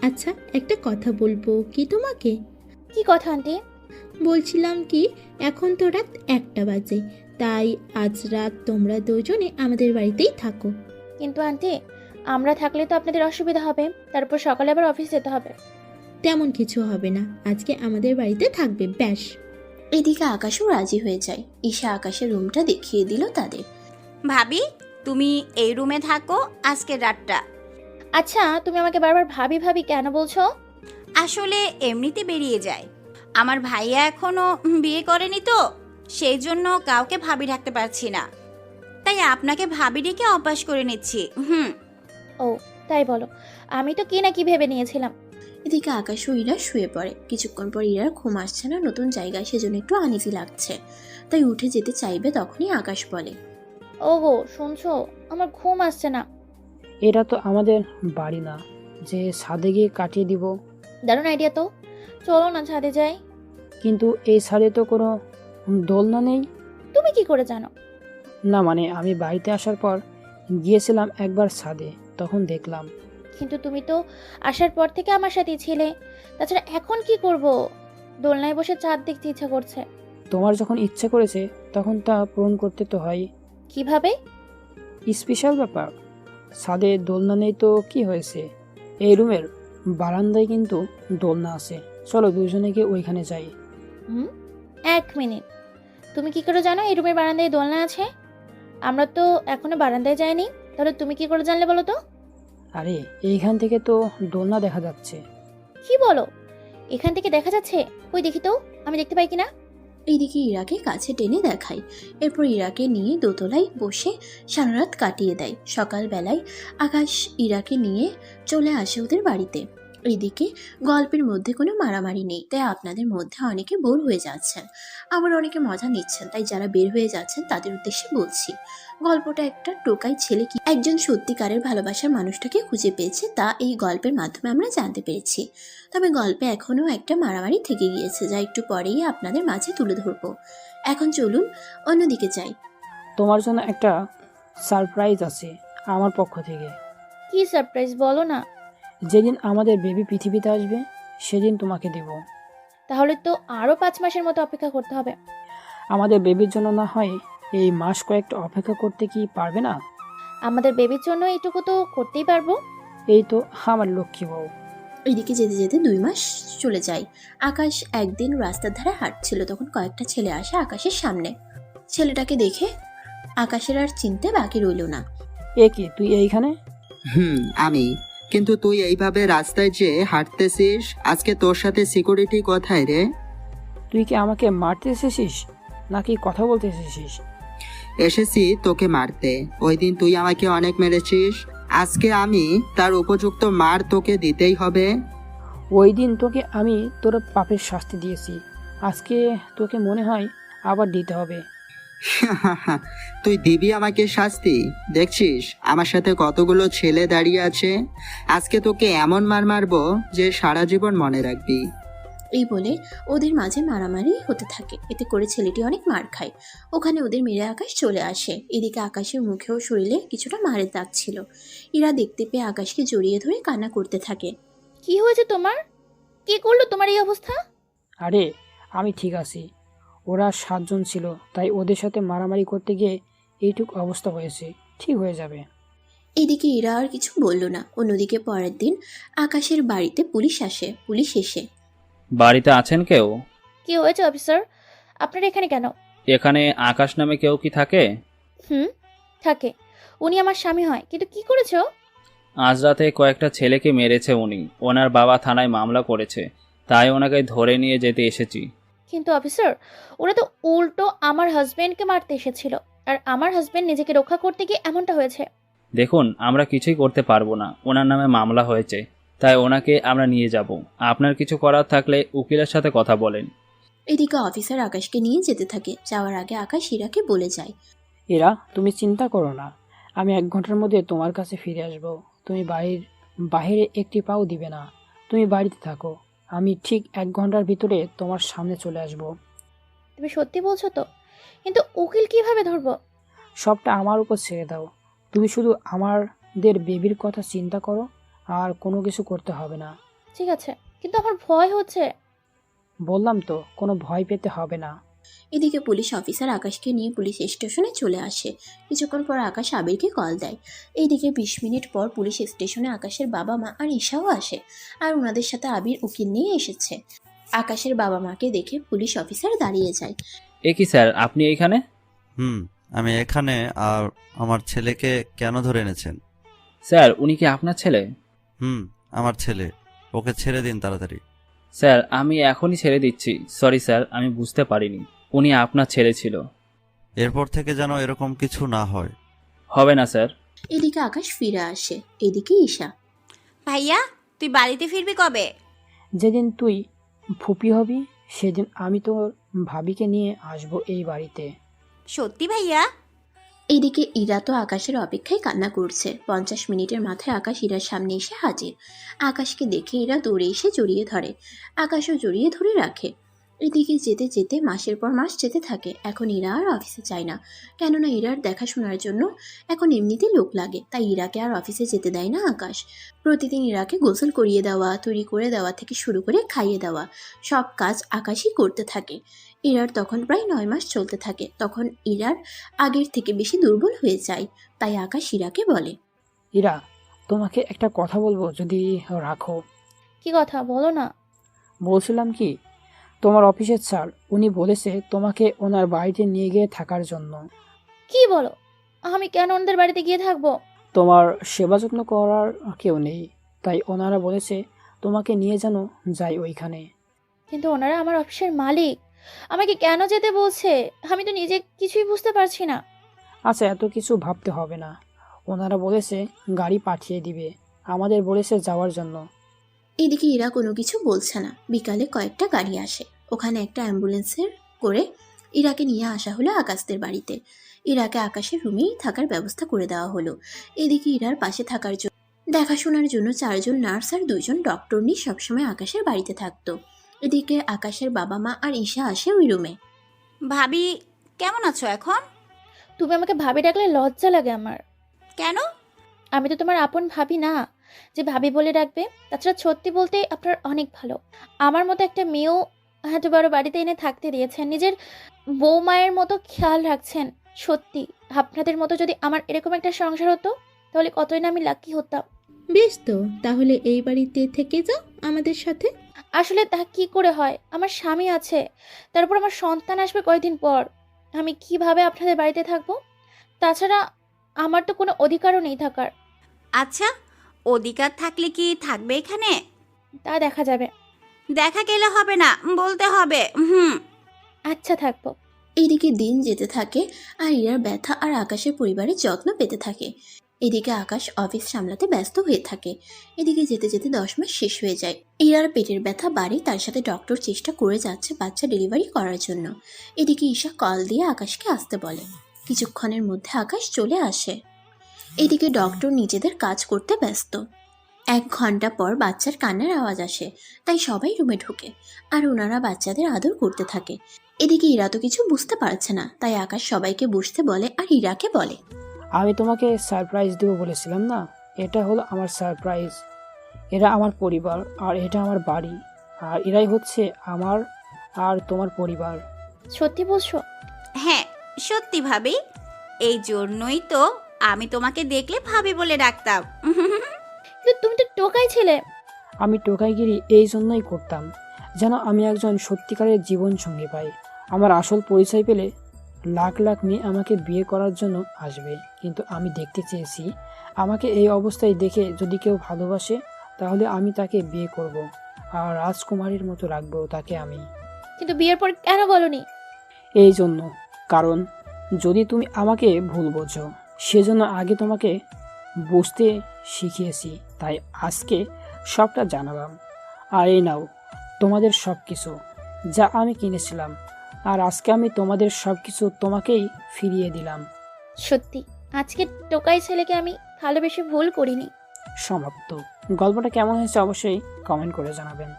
[SPEAKER 10] আচ্ছা, একটা কথা বলবো কি তোমাকে?
[SPEAKER 7] কি কথা আন্টি?
[SPEAKER 10] বলছিলাম কি, এখন তো রাত 1টা বাজে, তাই আজ রাত তোমরা দুজনে আমাদের বাড়িতেই থাকো।
[SPEAKER 7] কিন্তু আন্টি, আমরা থাকলে তো আপনাদের অসুবিধা হবে, তারপর সকালে আবার অফিস যেতে হবে।
[SPEAKER 10] তেমন কিছু হবে না, আজকে আমাদের বাড়িতে থাকবে ব্যাস।
[SPEAKER 4] এদিকে আকাশও রাজি হয়ে যায়। ঈশা আকাশের রুমটা দেখিয়ে দিল তাদের।
[SPEAKER 9] ভাবি, তুমি এই রুমে থাকো আজকের রাতটা।
[SPEAKER 7] আচ্ছা, তুমি আমাকে বারবার ভাবি ভাবি কেন বলছো?
[SPEAKER 9] আসলে এমনিতে বেরিয়ে যায়। আমার ভাইয়া এখনো বিয়ে করেনি তো, সেই জন্য কাউকে ভাবি রাখতে পারছি না, তাই আপনাকে ভাবি ডেকে অভ্যাস করে নিচ্ছি।
[SPEAKER 7] ও তাই বলো, আমি তো কি না কি ভেবে নিয়েছিলাম।
[SPEAKER 4] এদিকে আকাশ ও ইরা শুয়ে পড়ে। কিছুক্ষণ পর ইরার ঘুম আসছে না, নতুন জায়গায় সেজন্য একটু আনইজি লাগছে, তাই উঠে যেতে চাইবে। তখনই আকাশ বলে,
[SPEAKER 7] ওগো শুনছো, আমার ঘুম আসছে না।
[SPEAKER 2] এটা তো আমাদের বাড়ি না যে ছাদে গিয়ে কাটিয়ে দিব।
[SPEAKER 7] দারুণ আইডিয়া তো, চলো না ছাদে যাই।
[SPEAKER 2] কিন্তু এই ছাদে তো কোনো দোলনা নেই।
[SPEAKER 7] তুমি কি করে জানো?
[SPEAKER 2] না মানে আমি বাড়িতে আসার পর গিয়েছিলাম একবার ছাদে, তখন দেখলাম।
[SPEAKER 7] কিন্তু তুমি তো আসার পর থেকে আমার সাথেই ছিলে, তাছাড়া এখন কি করব? দোলনায় বসে চাঁদ দেখতে ইচ্ছা করছে।
[SPEAKER 2] তোমার যখন ইচ্ছে করেছে তখন তা পূরণ করতে তো হয়।
[SPEAKER 7] কিভাবে?
[SPEAKER 2] স্পেশাল ব্যাপার। ছাদে দোলনা নেই তো কি হয়েছে, এই রুমের বারান্দায় কিন্তু দোলনা আছে। চলো দুজনে গিয়ে ওইখানে যাই।
[SPEAKER 7] 1 মিনিট, তুমি কি করে জানো এই রুমের বারান্দায় দোলনা আছে? আমরা তো এখনো বারান্দায় যাইনি, তাহলে তুমি কি করে জানলে বলো তো?
[SPEAKER 2] আরে এইখান থেকে তো দোলনা দেখা যাচ্ছে।
[SPEAKER 7] কি বলো, এখান থেকে দেখা যাচ্ছে? কই দেখি তো, আমি দেখতে পাই কিনা।
[SPEAKER 4] এইদিকে ইরাকে কাছে টেনে দেখায়। এরপর ইরাকে নিয়ে দোতলায় বসে সারারাত কাটিয়ে দেয়। সকালবেলায় আকাশ ইরাকে নিয়ে চলে আসে ওদের বাড়িতে। এইদিকে গল্পের মধ্যে কোনো মারামারি নেই, তাই আপনাদের মধ্যে অনেকে বোর হয়ে যাচ্ছেন, আবার অনেকে মজা নিচ্ছেন। তাই যারা বের হয়ে যাচ্ছেন তাদের উদ্দেশ্যে বলছি, গল্পটা একটা টোকাই ছেলে কি একজন সত্যিকারের ভালোবাসার মানুষটাকে খুঁজে পেয়েছে, তা এই গল্পের মাধ্যমে আমরা জানতে পেরেছি। তবে গল্পে এখনও একটা মারামারি থেকে গিয়েছে, যা একটু পরেই আপনাদের মাঝে তুলে ধরবো। এখন চলুন অন্যদিকে যাই।
[SPEAKER 2] তোমার জন্য একটা সারপ্রাইজ আছে আমার পক্ষ থেকে।
[SPEAKER 7] কি সারপ্রাইজ বলো না?
[SPEAKER 2] যেদিন আমাদের বেবি পৃথিবীতে আসবে সেদিন তোমাকে দেব।
[SPEAKER 7] তাহলে তো আরো 5 মাসের মতো অপেক্ষা করতে হবে।
[SPEAKER 2] আমাদের বেবির জন্য না হয় এই মাস কয়েকটা অপেক্ষা করতে কি পারবে না?
[SPEAKER 7] আমাদের বেবির জন্য এইটুকু তো করতেই পারবো।
[SPEAKER 2] এই তো আমার লক্ষ্মী বউ।
[SPEAKER 4] এইদিকে যেতে যেতে 2 মাস চলে যায়। আকাশ একদিন রাস্তার ধারে হাঁটছিল, তখন কয়েকটা ছেলে আসে আকাশের সামনে। ছেলেটাকে দেখে আকাশের আর চিনতে বাকি রইল না।
[SPEAKER 2] এ কি, তুই এইখানে?
[SPEAKER 13] আমি। কিন্তু তুই এইভাবে রাস্তায় যে হাঁটতেছিস, আজকে তোর সাথে সিকিউরিটি কোথায় রে?
[SPEAKER 2] তুই কি আমাকে মারতে এসেছিস নাকি কথা বলতে এসেছিস?
[SPEAKER 13] এসেছি তোকে মারতে। ওই দিন তুই আমাকে অনেক মেরেছিস, আজকে আমি তার উপযুক্ত মার তোকে দিতেই হবে।
[SPEAKER 2] ওই দিন তোকে আমি তোর পাপের শাস্তি দিয়েছি, আজকে তোকে মনে হয় আবার দিতে হবে।
[SPEAKER 13] তুই দিবি আমাকে শাস্তি? দেখছিস আমার সাথে কতগুলো ছেলে দাঁড়িয়ে আছে, আজকে তোকে এমন মার মারবো যে সারা জীবন মনে রাখবি।
[SPEAKER 4] এই বলে ওদের মাঝে মারামারি হতে থাকে। এতে করে ছেলেটি অনেক মার খায়। ওখানে ওদের মেরে আকাশ চলে আসে। এদিকে আকাশের মুখে ও শরীরে কিছুটা মারের দাগ ছিল। ইরা দেখতে পেয়ে আকাশকে জড়িয়ে ধরে কান্না করতে থাকে।
[SPEAKER 7] কি হয়েছে তোমার? কি করলো তোমার এই অবস্থা?
[SPEAKER 2] আরে আমি ঠিক আছি, ওরা 7 জন ছিল, তাই ওদের সাথে মারামারি করতে গিয়ে এইটুক অবস্থা হয়েছে, ঠিক হয়ে যাবে।
[SPEAKER 4] এদিকে ইরা আর কিছু বলল না। অন্যদিকে পরের দিন আকাশের বাড়িতে পুলিশ আসে। পুলিশ এসে,
[SPEAKER 17] বাড়িতে আছেন কেউ?
[SPEAKER 7] কি হয়েছে অফিসার, আপনারা এখানে কেন?
[SPEAKER 17] এখানে আকাশ নামে কেউ কি থাকে?
[SPEAKER 7] থাকে, উনি আমার স্বামী হয়। কিন্তু কি করেছো?
[SPEAKER 17] আজ রাতে কয়েকটা ছেলেকে মেরেছে উনি, ওনার বাবা থানায় মামলা করেছে, তাই ওনাকে ধরে নিয়ে যেতে এসেছি।
[SPEAKER 7] কিন্তু অফিসার, ওরা তো উল্টো আমার হাজবেন্ডকে মারতে এসেছিল, আর আমার হাজবেন্ড নিজেকে রক্ষা করতে গিয়ে এমনটা হয়েছে।
[SPEAKER 17] দেখুন, আমরা কিছুই করতে পারবো না, ওনার নামে মামলা হয়েছে, তাই ওনাকে আমরা নিয়ে যাব। আপনার কিছু করার থাকলে উকিলের সাথে কথা বলেন।
[SPEAKER 4] এদিকে অফিসার আকাশকে নিয়ে যেতে থাকে। যাওয়ার আগে আকাশ ইরাকে বলে যায়,
[SPEAKER 2] এরা তুমি চিন্তা করো না, আমি 1 ঘন্টার মধ্যে তোমার কাছে ফিরে আসব। তুমি বাইরে একটি পাও দিবে না, তুমি বাড়িতে থাকো, আমি ঠিক 1 ঘন্টার ভিতরে তোমার সামনে চলে আসব।
[SPEAKER 7] তুমি সত্যি বলছো তো? কিন্তু উকিল কিভাবে ধরবো?
[SPEAKER 2] সবটা আমার উপর ছেড়ে দাও। তুমি শুধু আমাদের বেবির কথা চিন্তা করো, আর কোনো কিছু করতে হবে না।
[SPEAKER 7] ঠিক আছে, কিন্তু আমার ভয় হচ্ছে।
[SPEAKER 2] বললাম তো, কোনো ভয় পেতে হবে না।
[SPEAKER 4] এদিকে পুলিশ অফিসার আকাশকে নিয়ে পুলিশ স্টেশনে চলে আসে। কিছুক্ষণ পর আকাশ আবিরকে কল দেয়। এইদিকে 20 মিনিট পর পুলিশ স্টেশনে আকাশের বাবা মা আর ঈশাও আসে, আর ওনাদের সাথে আবির উকিল নিয়ে এসেছে। আকাশের বাবা মাকে দেখে পুলিশ অফিসার দাঁড়িয়ে যায়।
[SPEAKER 17] এ কি স্যার, আপনি এখানে?
[SPEAKER 11] আমি এখানে। আর আমার ছেলেকে কেন ধরে এনেছেন?
[SPEAKER 17] স্যার, উনি কি আপনার ছেলে?
[SPEAKER 11] আমার ছেলে। ওকে ছেড়ে দিন তাড়াতাড়ি।
[SPEAKER 17] স্যার, আমি এখনই ছেড়ে দিচ্ছি। সরি স্যার, আমি বুঝতে পারিনি উনি আপনার ছেলে ছিল।
[SPEAKER 11] এরপর থেকে যেন এরকম কিছু না হয়।
[SPEAKER 17] হবে না স্যার।
[SPEAKER 4] এদিকে আকাশ ফিরে আসে। এদিকে ঈশা।
[SPEAKER 9] ভাইয়া, তুই বাড়িতে ফিরবি কবে?
[SPEAKER 2] যেদিন তুই ফুপি হবি সেদিন আমি তোর ভাবিকে নিয়ে আসবো এই বাড়িতে।
[SPEAKER 9] সত্যি ভাইয়া?
[SPEAKER 4] এদিকে ইরা তো আকাশের অপেক্ষায় কান্না করছে। 50 মিনিটের মাথায় আকাশ ইরার সামনে এসে হাজির। আকাশকে দেখে ইরা দৌড়ে এসে জড়িয়ে ধরে। আকাশও জড়িয়ে ধরে রাখে। এদিকে যেতে যেতে মাসের পর মাস যেতে থাকে। এখন ইরা আর অফিসে যায় না, কেননা ইরার দেখাশোনার জন্য এখন এমনিতে লোক লাগে। তাই ইরাকে আর অফিসে যেতে দেয় না আকাশ। প্রতিদিন ইরাকে গোসল করিয়ে দেওয়া, তৈরি করে দেওয়া থেকে শুরু করে খাইয়ে দেওয়া সব কাজ আকাশই করতে থাকে। ইরার তখন প্রায় 9 মাস চলতে থাকে। তখন ইরার আগের থেকে বেশি দুর্বল হয়ে যায়। তাই আকাশ ইরাকে বলে,
[SPEAKER 2] ইরা, তোমাকে একটা কথা বলবো, যদি রাখো।
[SPEAKER 7] কি কথা বলো না?
[SPEAKER 2] বলছিলাম কি, তোমার অফিসের স্যার উনি বলেছে তোমাকে ওনার বাড়িতে নিয়ে গিয়ে থাকার জন্য।
[SPEAKER 7] কি বলো? আমি কেন ওনাদের বাড়িতে গিয়ে থাকবো?
[SPEAKER 2] তোমার সেবা যত্ন করার কেউ নেই, তাই ওনারা বলেছে তোমাকে নিয়ে যেন যাই ওইখানে।
[SPEAKER 7] কিন্তু ওনারা আমার অফিসের মালিক, আমাকে কেন যেতে বলছে? আমি তো নিজে কিছুই বুঝতে পারছি না।
[SPEAKER 2] আচ্ছা, এত কিছু ভাবতে হবে না। ওনারা বলেছে গাড়ি পাঠিয়ে দিবে, আমাদের বলেছে যাওয়ার জন্য।
[SPEAKER 4] এদিকে ইরা কোনো কিছু বলছে না। বিকালে কয়েকটা গাড়ি আসে। ওখানে একটা অ্যাম্বুলেন্সের করে ইরাকে নিয়ে আসা হলো আকাশদের বাড়িতে। ইরাকে আকাশের রুমেই থাকার ব্যবস্থা করে দেওয়া হলো। এদিকে ইরার পাশে থাকার জন্য, দেখাশোনার জন্য 4 জন নার্স আর 2 জন ডক্টর নিয়ে সবসময় আকাশের বাড়িতে থাকতো। এদিকে আকাশের বাবা মা আর ঈশা আসে ওই রুমে।
[SPEAKER 9] ভাবি, কেমন আছো এখন?
[SPEAKER 7] তুমি আমাকে ভাবি ডাকলে লজ্জা লাগে আমার।
[SPEAKER 9] কেন?
[SPEAKER 7] আমি তো তোমার আপন ভাবি না যে ভাবি বলে ডাকবে। তাছাড়া সত্যি বলতে আপনার অনেক ভালো। আমার মতো একটা মেয়েও এত বড় বাড়িতে এনে থাকতে দিয়েছেন, নিজের বৌমায়ের মতো খেয়াল রাখছেন। সত্যি আপনাদের মতো যদি আমার এরকম একটা সংসার হতো তাহলে কতই না আমি লাকি হতাম।
[SPEAKER 10] বেশ তো, তাহলে এই বাড়িতে থেকে যাও আমাদের সাথে।
[SPEAKER 7] আসলে তা কি করে হয়? আমার স্বামী আছে, তারপর আমার সন্তান আসবে কয়েকদিন পর। আমি কিভাবে আপনাদের বাড়িতে থাকবো? তাছাড়া আমার তো কোনো অধিকারও নেই থাকার।
[SPEAKER 9] আচ্ছা, অধিকার থাকলে কি থাকবে এখানে?
[SPEAKER 7] তা দেখা যাবে।
[SPEAKER 9] দেখা গেলে হবে না, বলতে হবে।
[SPEAKER 7] আচ্ছা, থাকবো।
[SPEAKER 4] এদিকে দিন যেতে থাকে আর ইরার ব্যথা আর আকাশের পরিবারের যত্ন পেতে থাকে। এদিকে আকাশ অফিস সামলাতে ব্যস্ত হয়ে থাকে। এদিকে যেতে যেতে 10 মাস শেষ হয়ে যায়। ইরার পেটের ব্যথা বাড়ে, তার সাথে ডক্টর চেষ্টা করে যাচ্ছে বাচ্চা ডেলিভারি করার জন্য। এদিকে ঈশা কল দিয়ে আকাশকে আসতে বলে। কিছুক্ষণের মধ্যে আকাশ চলে আসে। এদিকে ডক্টর নিজেদের কাজ করতে ব্যস্ত। 1 ঘন্টা পর বাচ্চার কান্নার আওয়াজ আসে, তাই সবাই রুমে ঢোকে আর ওনারা বাচ্চাদের আদর করতে থাকে। এদিকে ইরা তো কিছু বুঝতে পারছে না, তাই আকাশ সবাইকে বসতে বলে আর ইরাকে বলে,
[SPEAKER 2] আমি তোমাকে সারপ্রাইজ দেবো বলেছিলাম না, এটা হলো আমার সারপ্রাইজ। এরা আমার পরিবার আর এটা আমার বাড়ি, আর এরাই হচ্ছে আমার আর তোমার পরিবার।
[SPEAKER 7] সত্যি বলছো?
[SPEAKER 9] হ্যাঁ, সত্যি ভাবি। এই জন্যই তো আমি তোমাকে দেখলে ভাবি বলে ডাকতাম।
[SPEAKER 7] কিন্তু তুমি তো টোকাই ছিলে।
[SPEAKER 2] আমি টোকাইগিরি এই জন্যই করতাম, যেন আমি একজন সত্যিকারের জীবন সঙ্গী পাই। আমার আসল পরিচয় পেলে লাখ লাখ মেয়ে আমাকে বিয়ে করার জন্য আসবে, কিন্তু আমি দেখতে চেয়েছি আমাকে এই অবস্থায় দেখে যদি কেউ ভালোবাসে তাহলে আমি তাকে বিয়ে করব, আর রাজকুমারীর মতো রাখবো তাকে আমি।
[SPEAKER 7] কিন্তু বিয়ের পর কেন বলনি?
[SPEAKER 2] এই জন্য, কারণ যদি তুমি আমাকে ভুল বোঝো, সেজন্য আগে তোমাকে বুঝতে শিখিয়েছি, তাই আজকে সবটা জানালাম। আর এই নাও তোমাদের সব কিছু যা আমি কিনেছিলাম, আর আজকে আমি তোমাদের সব কিছু তোমাকেই ফিরিয়ে দিলাম।
[SPEAKER 7] সত্যি আজকে টোকাই ছেলেকে আমি ভালোবেসে ভুল করিনি।
[SPEAKER 2] সমাপ্ত। গল্পটা কেমন হয়েছে অবশ্যই কমেন্ট করে জানাবেন।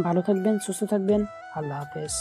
[SPEAKER 2] ভালো থাকবেন, সুস্থ থাকবেন। আল্লাহ হাফেজ।